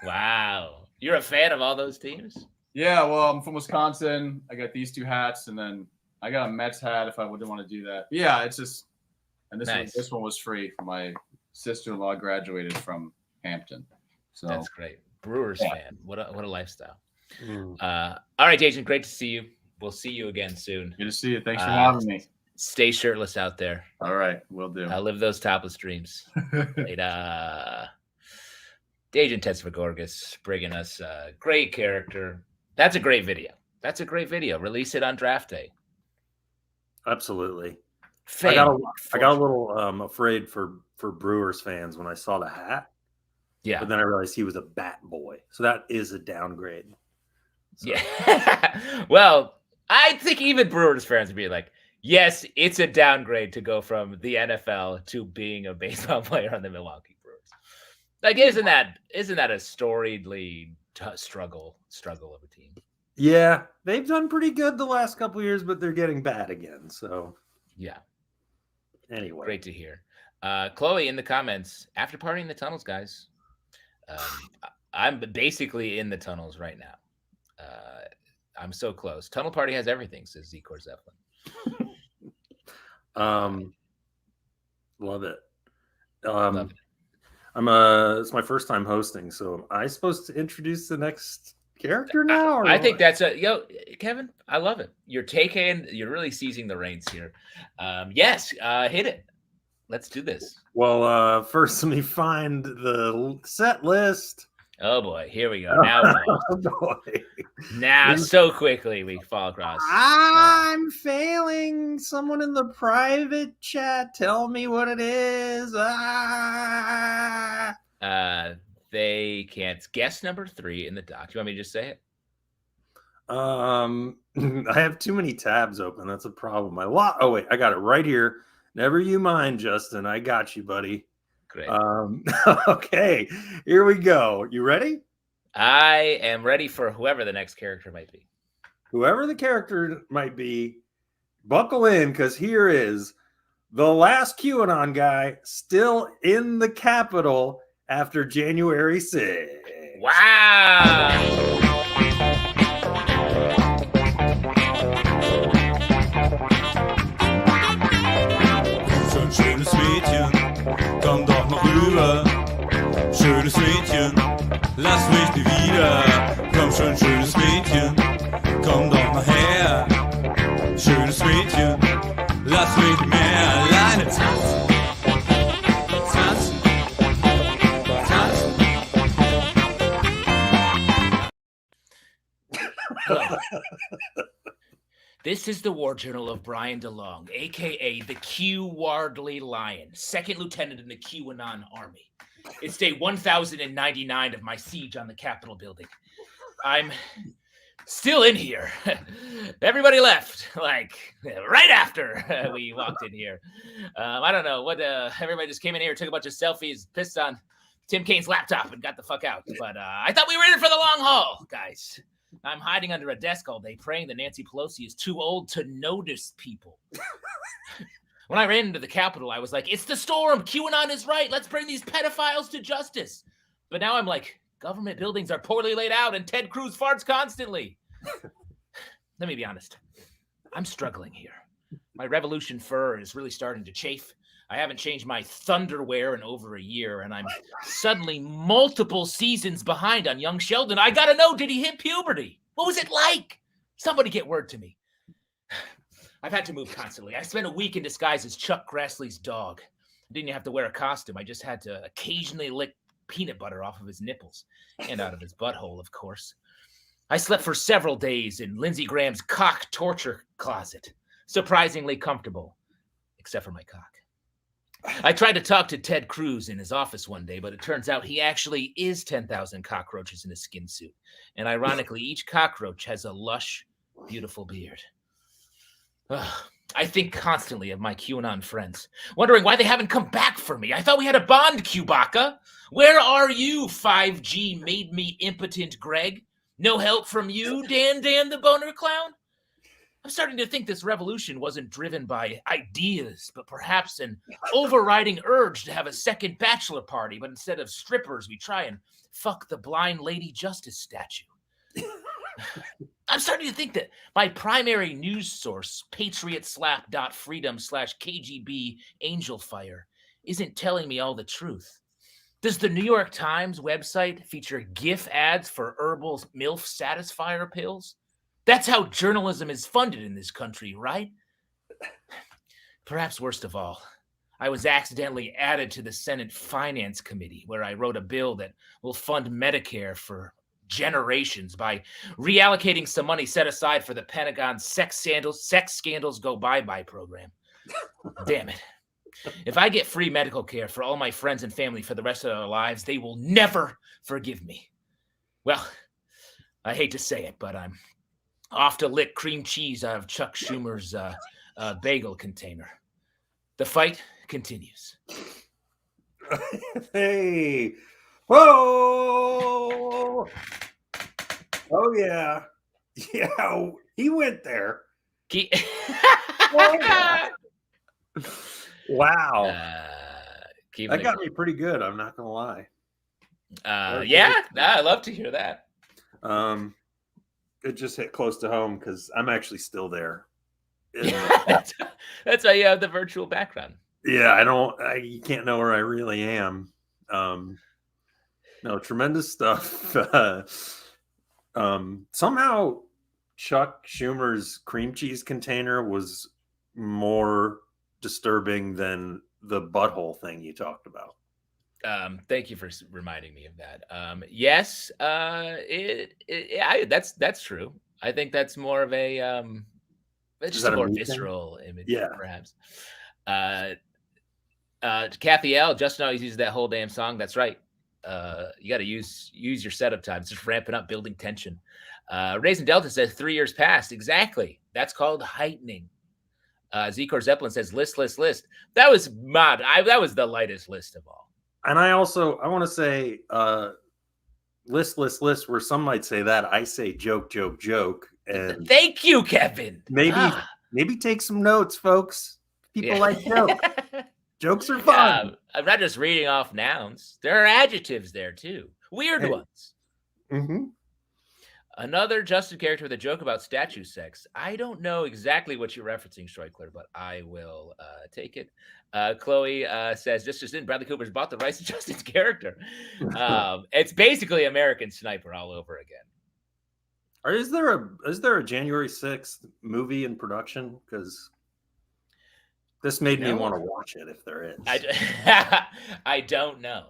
Wow. You're a fan of all those teams? Yeah, well, I'm from Wisconsin. I got these two hats, and then I got a Mets hat if I wouldn't want to do that. Yeah, it's just, and this one was free. My sister-in-law graduated from Hampton. So that's great. Brewers fan. What a lifestyle. All right, Jason, great to see you. We'll see you again soon. Good to see you. Thanks for having me. Stay shirtless out there. All right, will do. I'll live those topless dreams. Later. Agent Tesvagorgas bringing us a great character. That's a great video. Release it on draft day. Absolutely. I got a little afraid for Brewers fans when I saw the hat. Yeah. But then I realized he was a bat boy. So that is a downgrade. So. Yeah. Well, I think even Brewers fans would be like, yes, it's a downgrade to go from the NFL to being a baseball player on the Milwaukee Brewers. Like, isn't that a storiedly struggle of a team? Yeah, they've done pretty good the last couple of years, but they're getting bad again. So yeah. Anyway, great to hear. Chloe in the comments, after partying in the tunnels, guys. I'm basically in the tunnels right now. I'm so close. Tunnel Party has everything, says Z. Zeppelin. Love it. Love it. It's my first time hosting, so am I supposed to introduce the next character now? I think that's Kevin, I love it. You're really seizing the reins here. Yes, hit it. Let's do this. Well, first let me find the set list. Oh boy, here we go. Now, so quickly we fall across. I'm failing. Someone in the private chat, tell me what it is. They can't guess number 3 in the doc. Do you want me to just say it? I have too many tabs open. That's a problem. Oh wait, I got it right here. Never you mind, Justin. I got you, buddy. Great. Okay, here we go. You ready? I am ready for whoever the next character might be. Whoever the character might be, buckle in, because here is the last QAnon guy still in the Capitol after January 6th. Wow. Schönes Mädchen, komm doch noch rüber. Schönes Mädchen, lass mich nie wieder. Komm schon, schönes Mädchen, komm doch noch her. Schönes Mädchen, lass mich nicht mehr alleine tanzen. This is the War Journal of Brian DeLong, a.k.a. the Q Wardley Lion, second lieutenant in the QAnon Army. It's day 1099 of my siege on the Capitol building. I'm still in here. Everybody left, like, right after we walked in here. I don't know what, everybody just came in here, took a bunch of selfies, pissed on Tim Kaine's laptop, and got the fuck out. But I thought we were in it for the long haul, guys. I'm hiding under a desk all day, praying that Nancy Pelosi is too old to notice people. When I ran into the Capitol, I was like, it's the storm. QAnon is right. Let's bring these pedophiles to justice. But now I'm like, government buildings are poorly laid out and Ted Cruz farts constantly. Let me be honest. I'm struggling here. My Revolution fur is really starting to chafe. I haven't changed my thunderwear in over a year, and I'm suddenly multiple seasons behind on young Sheldon. I gotta know, did he hit puberty? What was it like? Somebody get word to me. I've had to move constantly. I spent a week in disguise as Chuck Grassley's dog. I didn't have to wear a costume. I just had to occasionally lick peanut butter off of his nipples and out of his butthole, of course. I slept for several days in Lindsey Graham's cock torture closet. Surprisingly comfortable, except for my cock. I tried to talk to Ted Cruz in his office one day, but it turns out he actually is 10,000 cockroaches in a skin suit. And ironically, each cockroach has a lush, beautiful beard. I think constantly of my QAnon friends, wondering why they haven't come back for me. I thought we had a bond, Chewbacca. Where are you, 5G made me impotent Greg? No help from you, Dan the boner clown? I'm starting to think this revolution wasn't driven by ideas, but perhaps an overriding urge to have a second bachelor party, but instead of strippers, we try and fuck the blind Lady Justice statue. I'm starting to think that my primary news source, patriotslap.freedom/KGB angelfire, isn't telling me all the truth. Does the New York Times website feature GIF ads for herbal MILF satisfier pills? That's how journalism is funded in this country, right? Perhaps worst of all, I was accidentally added to the Senate Finance Committee, where I wrote a bill that will fund Medicare for generations by reallocating some money set aside for the Pentagon's sex scandals go bye-bye program. Damn it. If I get free medical care for all my friends and family for the rest of their lives, they will never forgive me. Well, I hate to say it, but I'm off to lick cream cheese out of Chuck Schumer's bagel container. The fight continues. Hey. Whoa. Oh, yeah. Yeah, he went there. Wow. That got me pretty good. I'm not going to lie. Yeah, I love to hear that. It just hit close to home because I'm actually still there. That's why you have the virtual background. Yeah, you can't know where I really am. No, tremendous stuff. Somehow Chuck Schumer's cream cheese container was more disturbing than the butthole thing you talked about. Thank you for reminding me of that. Yes, that's true. I think that's more of a just a more visceral image, perhaps. Kathy L. just now uses that whole damn song. That's right. You got to use your setup time. It's just ramping up, building tension. Raisin Delta says 3 years passed. Exactly. That's called heightening. Zcor Zeppelin says list. That was mad. That was the lightest list of all. And I want to say list, where some might say that, I say joke. And thank you, Kevin. Maybe take some notes, folks. People like jokes. Jokes are fun. I'm not just reading off nouns. There are adjectives there too. Weird ones. Mm-hmm. Another Justin character with a joke about statue sex. I don't know exactly what you're referencing, Streukler, but I will take it. Chloe says, just in, Bradley Cooper's bought the rights to Justin's character. It's basically American Sniper all over again. Or is there a January 6th movie in production? Because this made me want to watch it if there is. I don't know.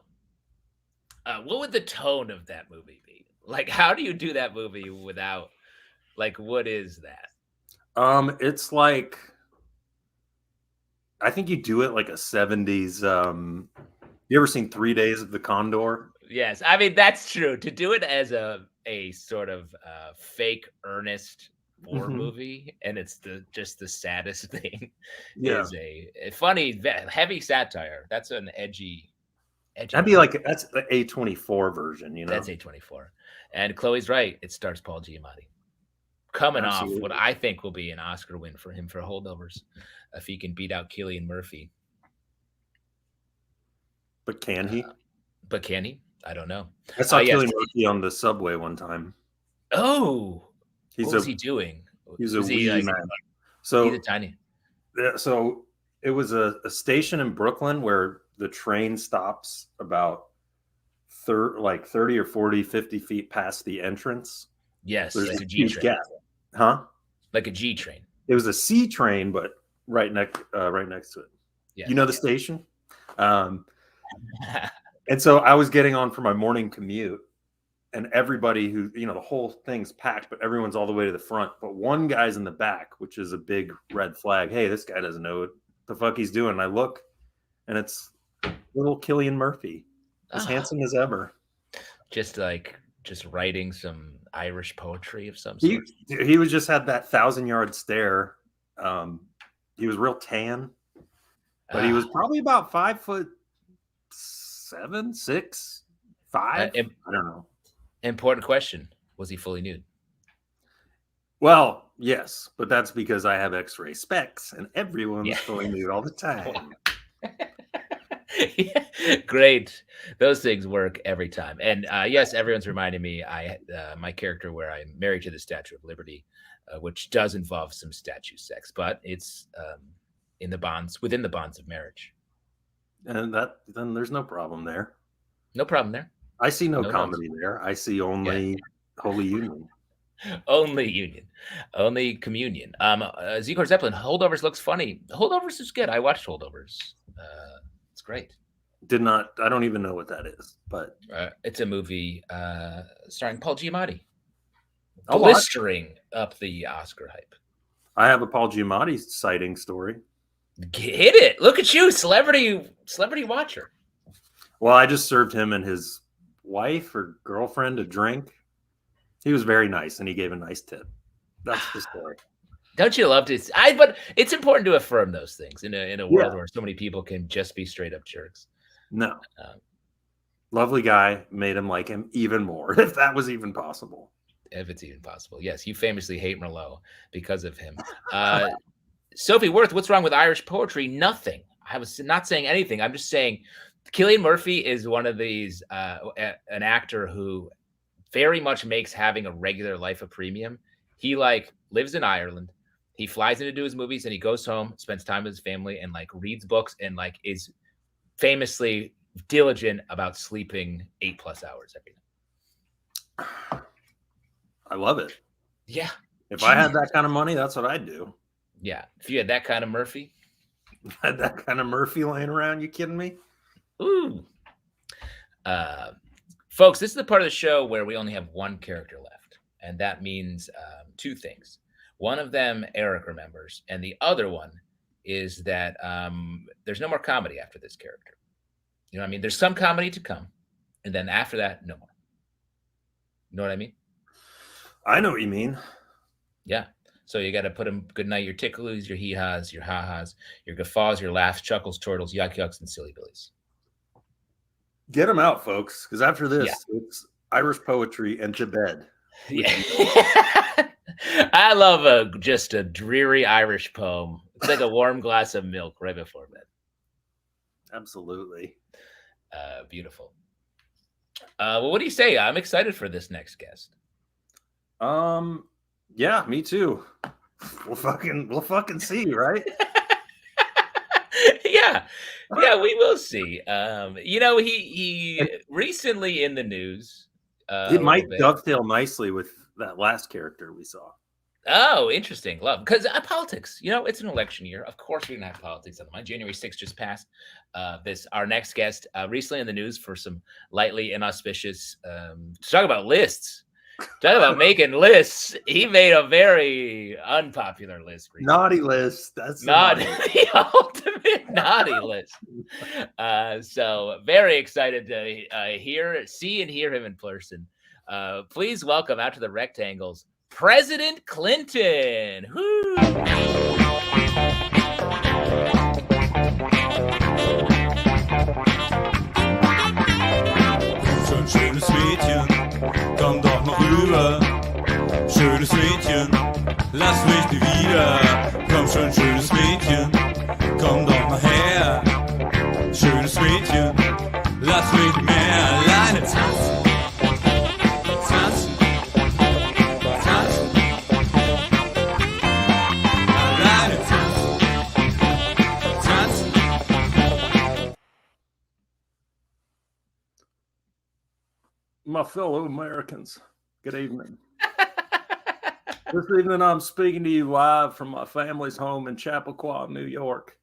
What would the tone of that movie be? Like, how do you do that movie without, like, what is that? It's like, I think you do it like a 70s. You ever seen 3 Days of the Condor? Yes, I mean that's true. To do it as a sort of fake earnest war Mhm. movie, and it's just the saddest thing, Yeah. is a funny, heavy satire. That's an edgy. That'd be like, that's the A24 version, you know? That's A24. And Chloe's right. It stars Paul Giamatti. Coming off what Absolutely. I think will be an Oscar win for him for Holdovers, if he can beat out Cillian Murphy. But can he? But can he? I don't know. I saw yes. Cillian Murphy on the subway one time. Oh, What was he doing? He's a Was wee like, man. he's a So, tiny. so it was a station in Brooklyn where the train stops about 30 or 40, 50 feet past the entrance. Yes, There's like a a G huge train. gap. Huh? Like a G train. It was a C train, but right next to it. Yeah. You know the station? And so I was getting on for my morning commute, and everybody who, the whole thing's packed, but everyone's all the way to the front. But one guy's in the back, which is a big red flag. Hey, this guy doesn't know what the fuck he's doing. And I look, and it's little Cillian Murphy, as handsome as ever. Just writing some Irish poetry of some sort. He was just had that 1,000-yard stare. He was real tan, but he was probably about 5'7", 6, 5. I don't know. Important question: was he fully nude? Well, yes, but that's because I have X-ray specs, and everyone's fully nude all the time. Great, those things work every time. And yes, everyone's reminding me. My character, where I'm married to the Statue of Liberty, which does involve some statue sex, but it's within the bonds of marriage. And then there's no problem there. No problem there. I see no comedy there. I see only Holy Union. Only union, only communion. Zigor Zeppelin, Holdovers looks funny. Holdovers is good. I watched Holdovers. It's great. I don't even know what that is, but it's a movie starring Paul Giamatti, blistering up the Oscar hype. I have a Paul Giamatti sighting story. Hit it! Look at you, celebrity watcher. Well, I just served him and his wife or girlfriend a drink. He was very nice, and he gave a nice tip. That's the story. Don't you love to? But it's important to affirm those things in a world where so many people can just be straight up jerks. No, lovely guy, made him like him even more, if that was even possible. If it's even possible, yes. You famously hate Merlot because of him. Sophie Worth, what's wrong with Irish poetry? Nothing. I was not saying anything. I'm just saying Cillian Murphy is one of these, an actor who very much makes having a regular life a premium. He lives in Ireland. He flies in to do his movies, and he goes home, spends time with his family, and reads books, and is famously diligent about sleeping 8+ hours every night. I love it. Yeah. If I had that kind of money, that's what I'd do. Yeah. If you had that kind of Murphy. Had that kind of Murphy laying around, you kidding me? Ooh. Folks, this is the part of the show where we only have one character left. And that means two things. One of them, Eric remembers. And the other one is that there's no more comedy after this character. You know what I mean? There's some comedy to come. And then after that, no more. You know what I mean? I know what you mean. Yeah. So you got to put them good night, your ticklies, your hee-haws, your ha-has, your guffaws, your laughs, chuckles, chortles, yuck-yucks, and silly billies. Get them out, folks, because after this, it's Irish poetry and to bed. Yeah. I love just a dreary Irish poem. It's like a warm glass of milk right before bed. Absolutely. Beautiful. Well, what do you say? I'm excited for this next guest. Yeah, me too. We'll fucking see, right? Yeah, we will see. He recently in the news. It might dovetail nicely with that last character we saw. Oh, interesting. Love, because politics. It's an election year. Of course, we're gonna have politics on the mind. January 6th just passed. Our next guest recently in the news for some lightly inauspicious to talk about lists. Talk about making lists. He made a very unpopular list. Recently. Naughty list. That's Not the the ultimate naughty list. So very excited to see and hear him in person. Please welcome out to the rectangles, President Clinton. Woo! Schönes Mädchen, komm doch noch rüber. Schönes Mädchen, lass mich nie wieder. Komm schon, schönes Mädchen, komm doch mal her. Schönes Mädchen, lass mich nicht mehr alleine tanzen. Tanzen, tanzen. Alleine tanzen, tanzen. My fellow Americans, good evening. This evening, I'm speaking to you live from my family's home in Chappaqua, New York,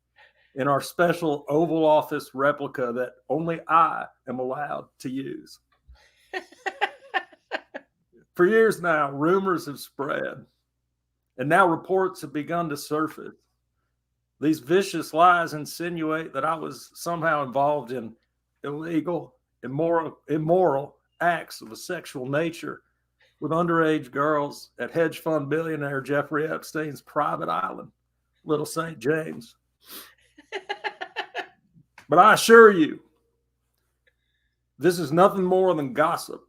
in our special Oval Office replica that only I am allowed to use. For years now, rumors have spread, and now reports have begun to surface. These vicious lies insinuate that I was somehow involved in illegal, immoral acts of a sexual nature with underage girls at hedge fund billionaire Jeffrey Epstein's private island, Little St. James. But I assure you, this is nothing more than gossip,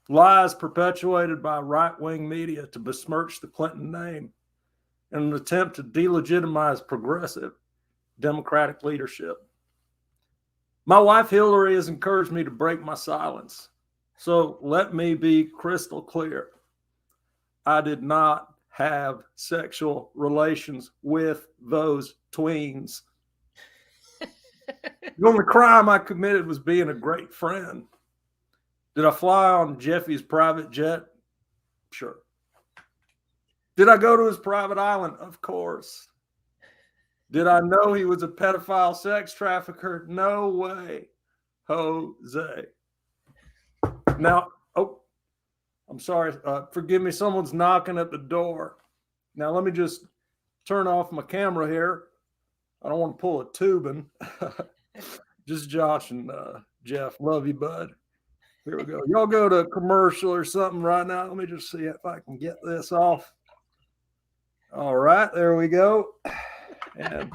lies perpetuated by right-wing media to besmirch the Clinton name in an attempt to delegitimize progressive Democratic leadership. My wife Hillary has encouraged me to break my silence. So let me be crystal clear. I did not have sexual relations with those tweens. The only crime I committed was being a great friend. Did I fly on Jeffy's private jet? Sure. Did I go to his private island? Of course. Did I know he was a pedophile sex trafficker? No way, Jose. Now, I'm sorry. Forgive me. Someone's knocking at the door. Now, let me just turn off my camera here. I don't want to pull a tubing. Just Josh and Jeff. Love you, bud. Here we go. Y'all go to a commercial or something right now. Let me just see if I can get this off. All right. There we go. And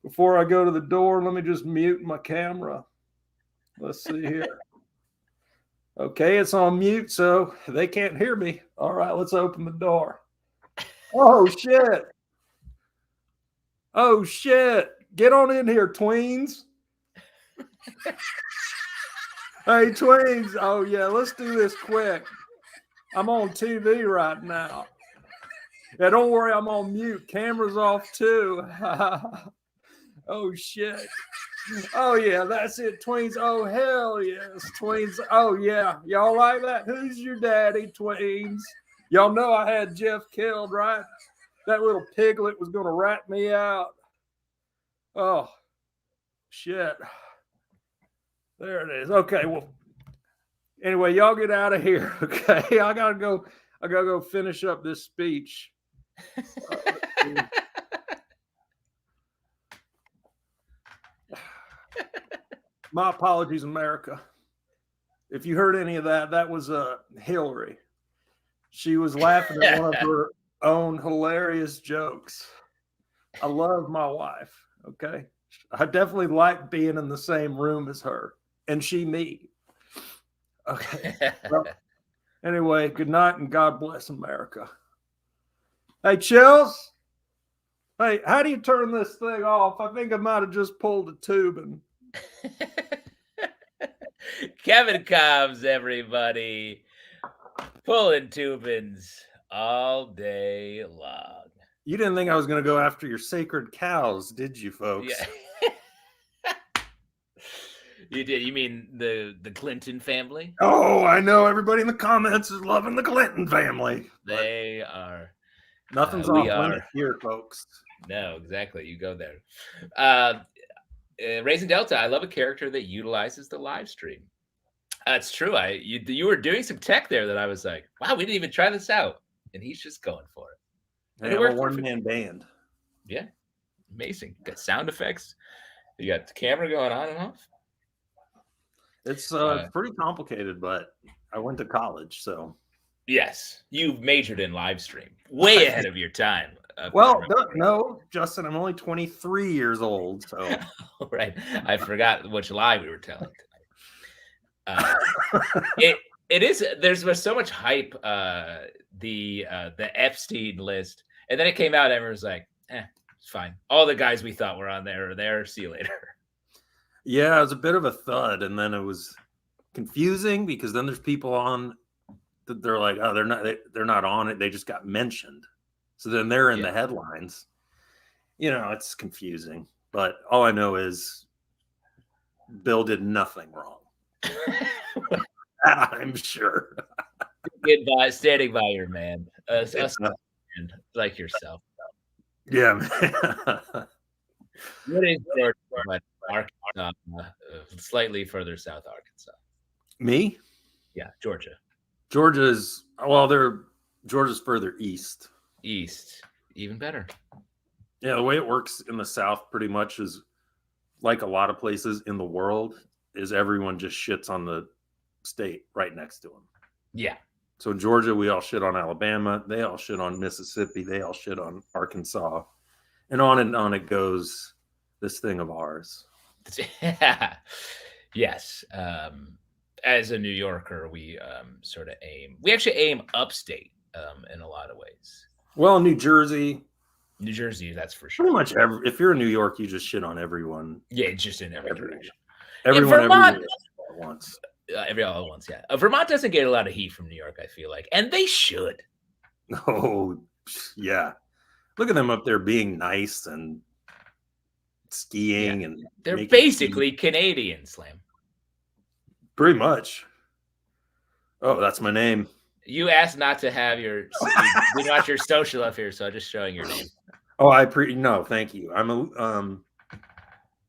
before I go to the door, let me just mute my camera. Let's see here. Okay, it's on mute, so they can't hear me. All right, let's open the door. Oh, shit. Oh, shit. Get on in here, tweens. Hey, tweens. Oh, yeah, let's do this quick. I'm on TV right now. Yeah, don't worry, I'm on mute. Camera's off, too. Oh, shit. Oh, yeah, that's it, tweens. Oh, hell yes, tweens. Oh, yeah, y'all like that? Who's your daddy, tweens? Y'all know I had Jeff killed, right? That little piglet was going to rat me out. Oh, shit. There it is. Okay, well, anyway, y'all get out of here, okay? I gotta go finish up this speech. My apologies, America. If you heard any of that, that was Hillary. She was laughing at one of her own hilarious jokes. I love my wife, okay? I definitely like being in the same room as her, and she me. Okay. Well, anyway, good night and God bless America. Hey, Chills. Hey, how do you turn this thing off? I think I might have just pulled a tubing. Kevin Cobbs, everybody. Pulling tubins all day long. You didn't think I was going to go after your sacred cows, did you, folks? Yeah. You did. You mean the Clinton family? Oh, I know. Everybody in the comments is loving the Clinton family. They are. Nothing's off limits here, folks. No, exactly. You go there. Raising Delta, I love a character that utilizes the live stream. That's true. You were doing some tech there that I was like, wow, we didn't even try this out, and he's just going for it. And Hey, it I'm a worked perfect. one-man band. Yeah, amazing. Got sound effects. You got the camera going on and off. It's pretty complicated, but I went to college, so. Yes, you majored in live stream, way ahead of your time. Well, no, Justin, I'm only 23 years old, so. Right, I forgot which lie we were telling tonight. It is. There's so much hype. The Epstein list, and then it came out. Everyone was like, it's fine. All the guys we thought were on there are there. See you later. Yeah, it was a bit of a thud, and then it was confusing because then there's people on that they're like, oh, they're not on it. They just got mentioned, so then they're in the headlines. It's confusing. But all I know is Bill did nothing wrong. I'm sure. Standing by your man, like yourself. Yeah, man. What is Georgia? Arkansas, slightly further south, Arkansas. Me? Yeah, Georgia. Georgia's further east. East, even better. Yeah, the way it works in the South pretty much is like a lot of places in the world is everyone just shits on the state right next to them. Yeah. So in Georgia, we all shit on Alabama. They all shit on Mississippi. They all shit on Arkansas. And on it goes, this thing of ours. Yes. As a New Yorker, we actually aim upstate in a lot of ways. Well, New Jersey, that's for sure. pretty much if you're in New York, you just shit on everyone. Yeah, just in every direction. Everyone Vermont, everywhere at once. All at once, yeah. Vermont doesn't get a lot of heat from New York, I feel like, and they should. Oh, yeah. Look at them up there being nice and skiing, and they're basically Canadian, Slam. Pretty much. Oh, that's my name. You asked not to have your not your social up here, so I'm just showing your name. Oh, no, thank you.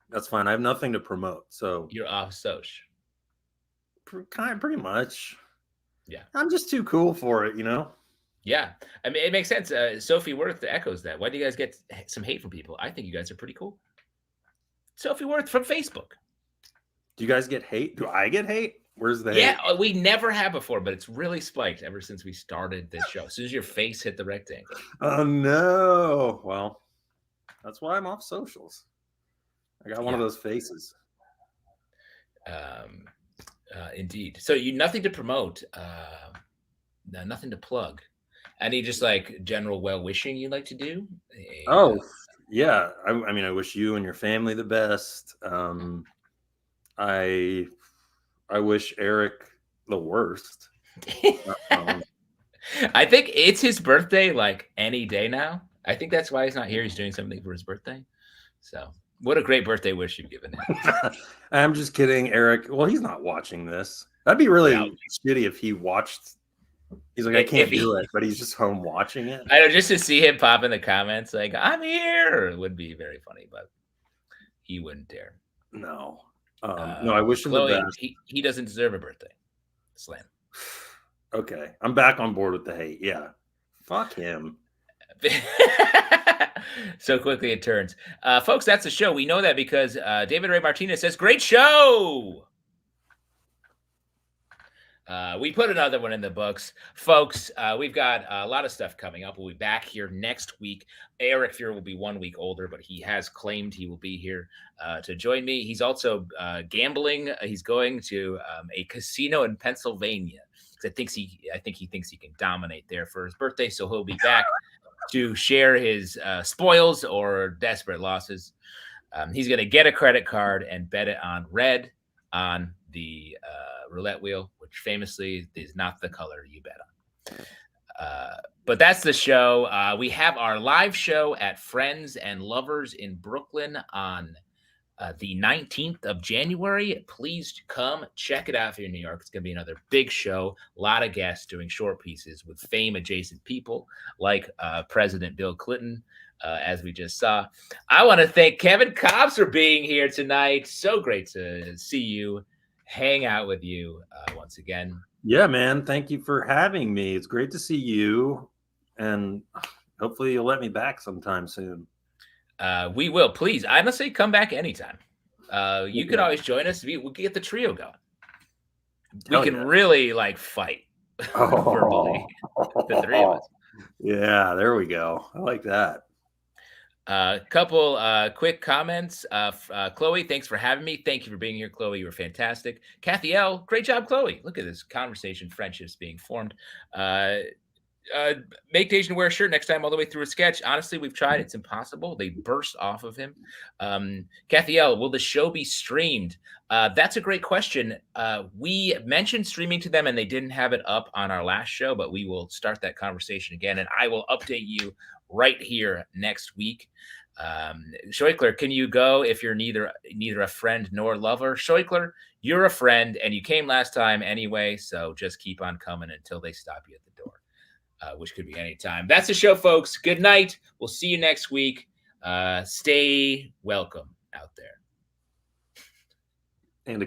That's fine. I have nothing to promote, so you're off social. Pretty much. Yeah, I'm just too cool for it, Yeah, I mean, it makes sense. Sophie Worth echoes that. Why do you guys get some hate from people? I think you guys are pretty cool. Sophie Worth from Facebook. Do you guys get hate? Do I get hate? Where's the hate? Yeah, we never have before, but it's really spiked ever since we started this show. As soon as your face hit the rectangle. Oh, no. Well, that's why I'm off socials. I got one of those faces. Indeed. So nothing to promote, nothing to plug. Any just like general well-wishing you'd like to do? Oh, yeah. I mean, I wish you and your family the best. I wish Eric the worst. I think it's his birthday like any day now. I think that's why he's not here. He's doing something for his birthday. So what a great birthday wish you've given him. I'm just kidding, Eric. Well, he's not watching this. That'd be really shitty if he watched. He's like, I can't do it, but he's just home watching it. I know, just to see him pop in the comments like, I'm here, would be very funny, but he wouldn't dare. No. No, I wish him Chloe, the best. He doesn't deserve a birthday. Slam. Okay. I'm back on board with the hate. Yeah. Fuck him. So quickly it turns. Folks, that's the show. We know that because David Ray Martinez says, great show. We put another one in the books. Folks, we've got a lot of stuff coming up. We'll be back here next week. Eric Feurer will be 1 week older, but he has claimed he will be here to join me. He's also gambling. He's going to a casino in Pennsylvania. I think he thinks he can dominate there for his birthday, so he'll be back to share his spoils or desperate losses. He's going to get a credit card and bet it on red on the roulette wheel, which famously is not the color you bet on. But that's the show. We have our live show at Friends and Lovers in Brooklyn on the 19th of January. Please come check it out if you're in New York. It's going to be another big show. A lot of guests doing short pieces with fame-adjacent people like President Bill Clinton, as we just saw. I want to thank Kevin Cobbs for being here tonight. So great to see you. hang out with you once again. Yeah, man. Thank you for having me. It's great to see you, and hopefully you'll let me back sometime soon. We will. Please, honestly, come back anytime. You could Yeah. always join us. We can get the trio going. Hell We can yeah. really like fight verbally, the three of us. Yeah, there we go. I like that. Couple quick comments. Chloe, thanks for having me. Thank you for being here, Chloe. You were fantastic. Kathy L, great job, Chloe. Look at this conversation, friendships being formed. Make Dacian wear a shirt next time all the way through a sketch. Honestly, we've tried. It's impossible. They burst off of him. Kathy L, will the show be streamed? That's a great question. We mentioned streaming to them and they didn't have it up on our last show, but we will start that conversation again and I will update you right here next week. Scheukler, can you go if you're neither a friend nor lover? Scheukler, you're a friend and you came last time anyway, so just keep on coming until they stop you at the door. Which could be anytime. That's the show, folks. Good night. We'll see you next week. Stay welcome out there. And a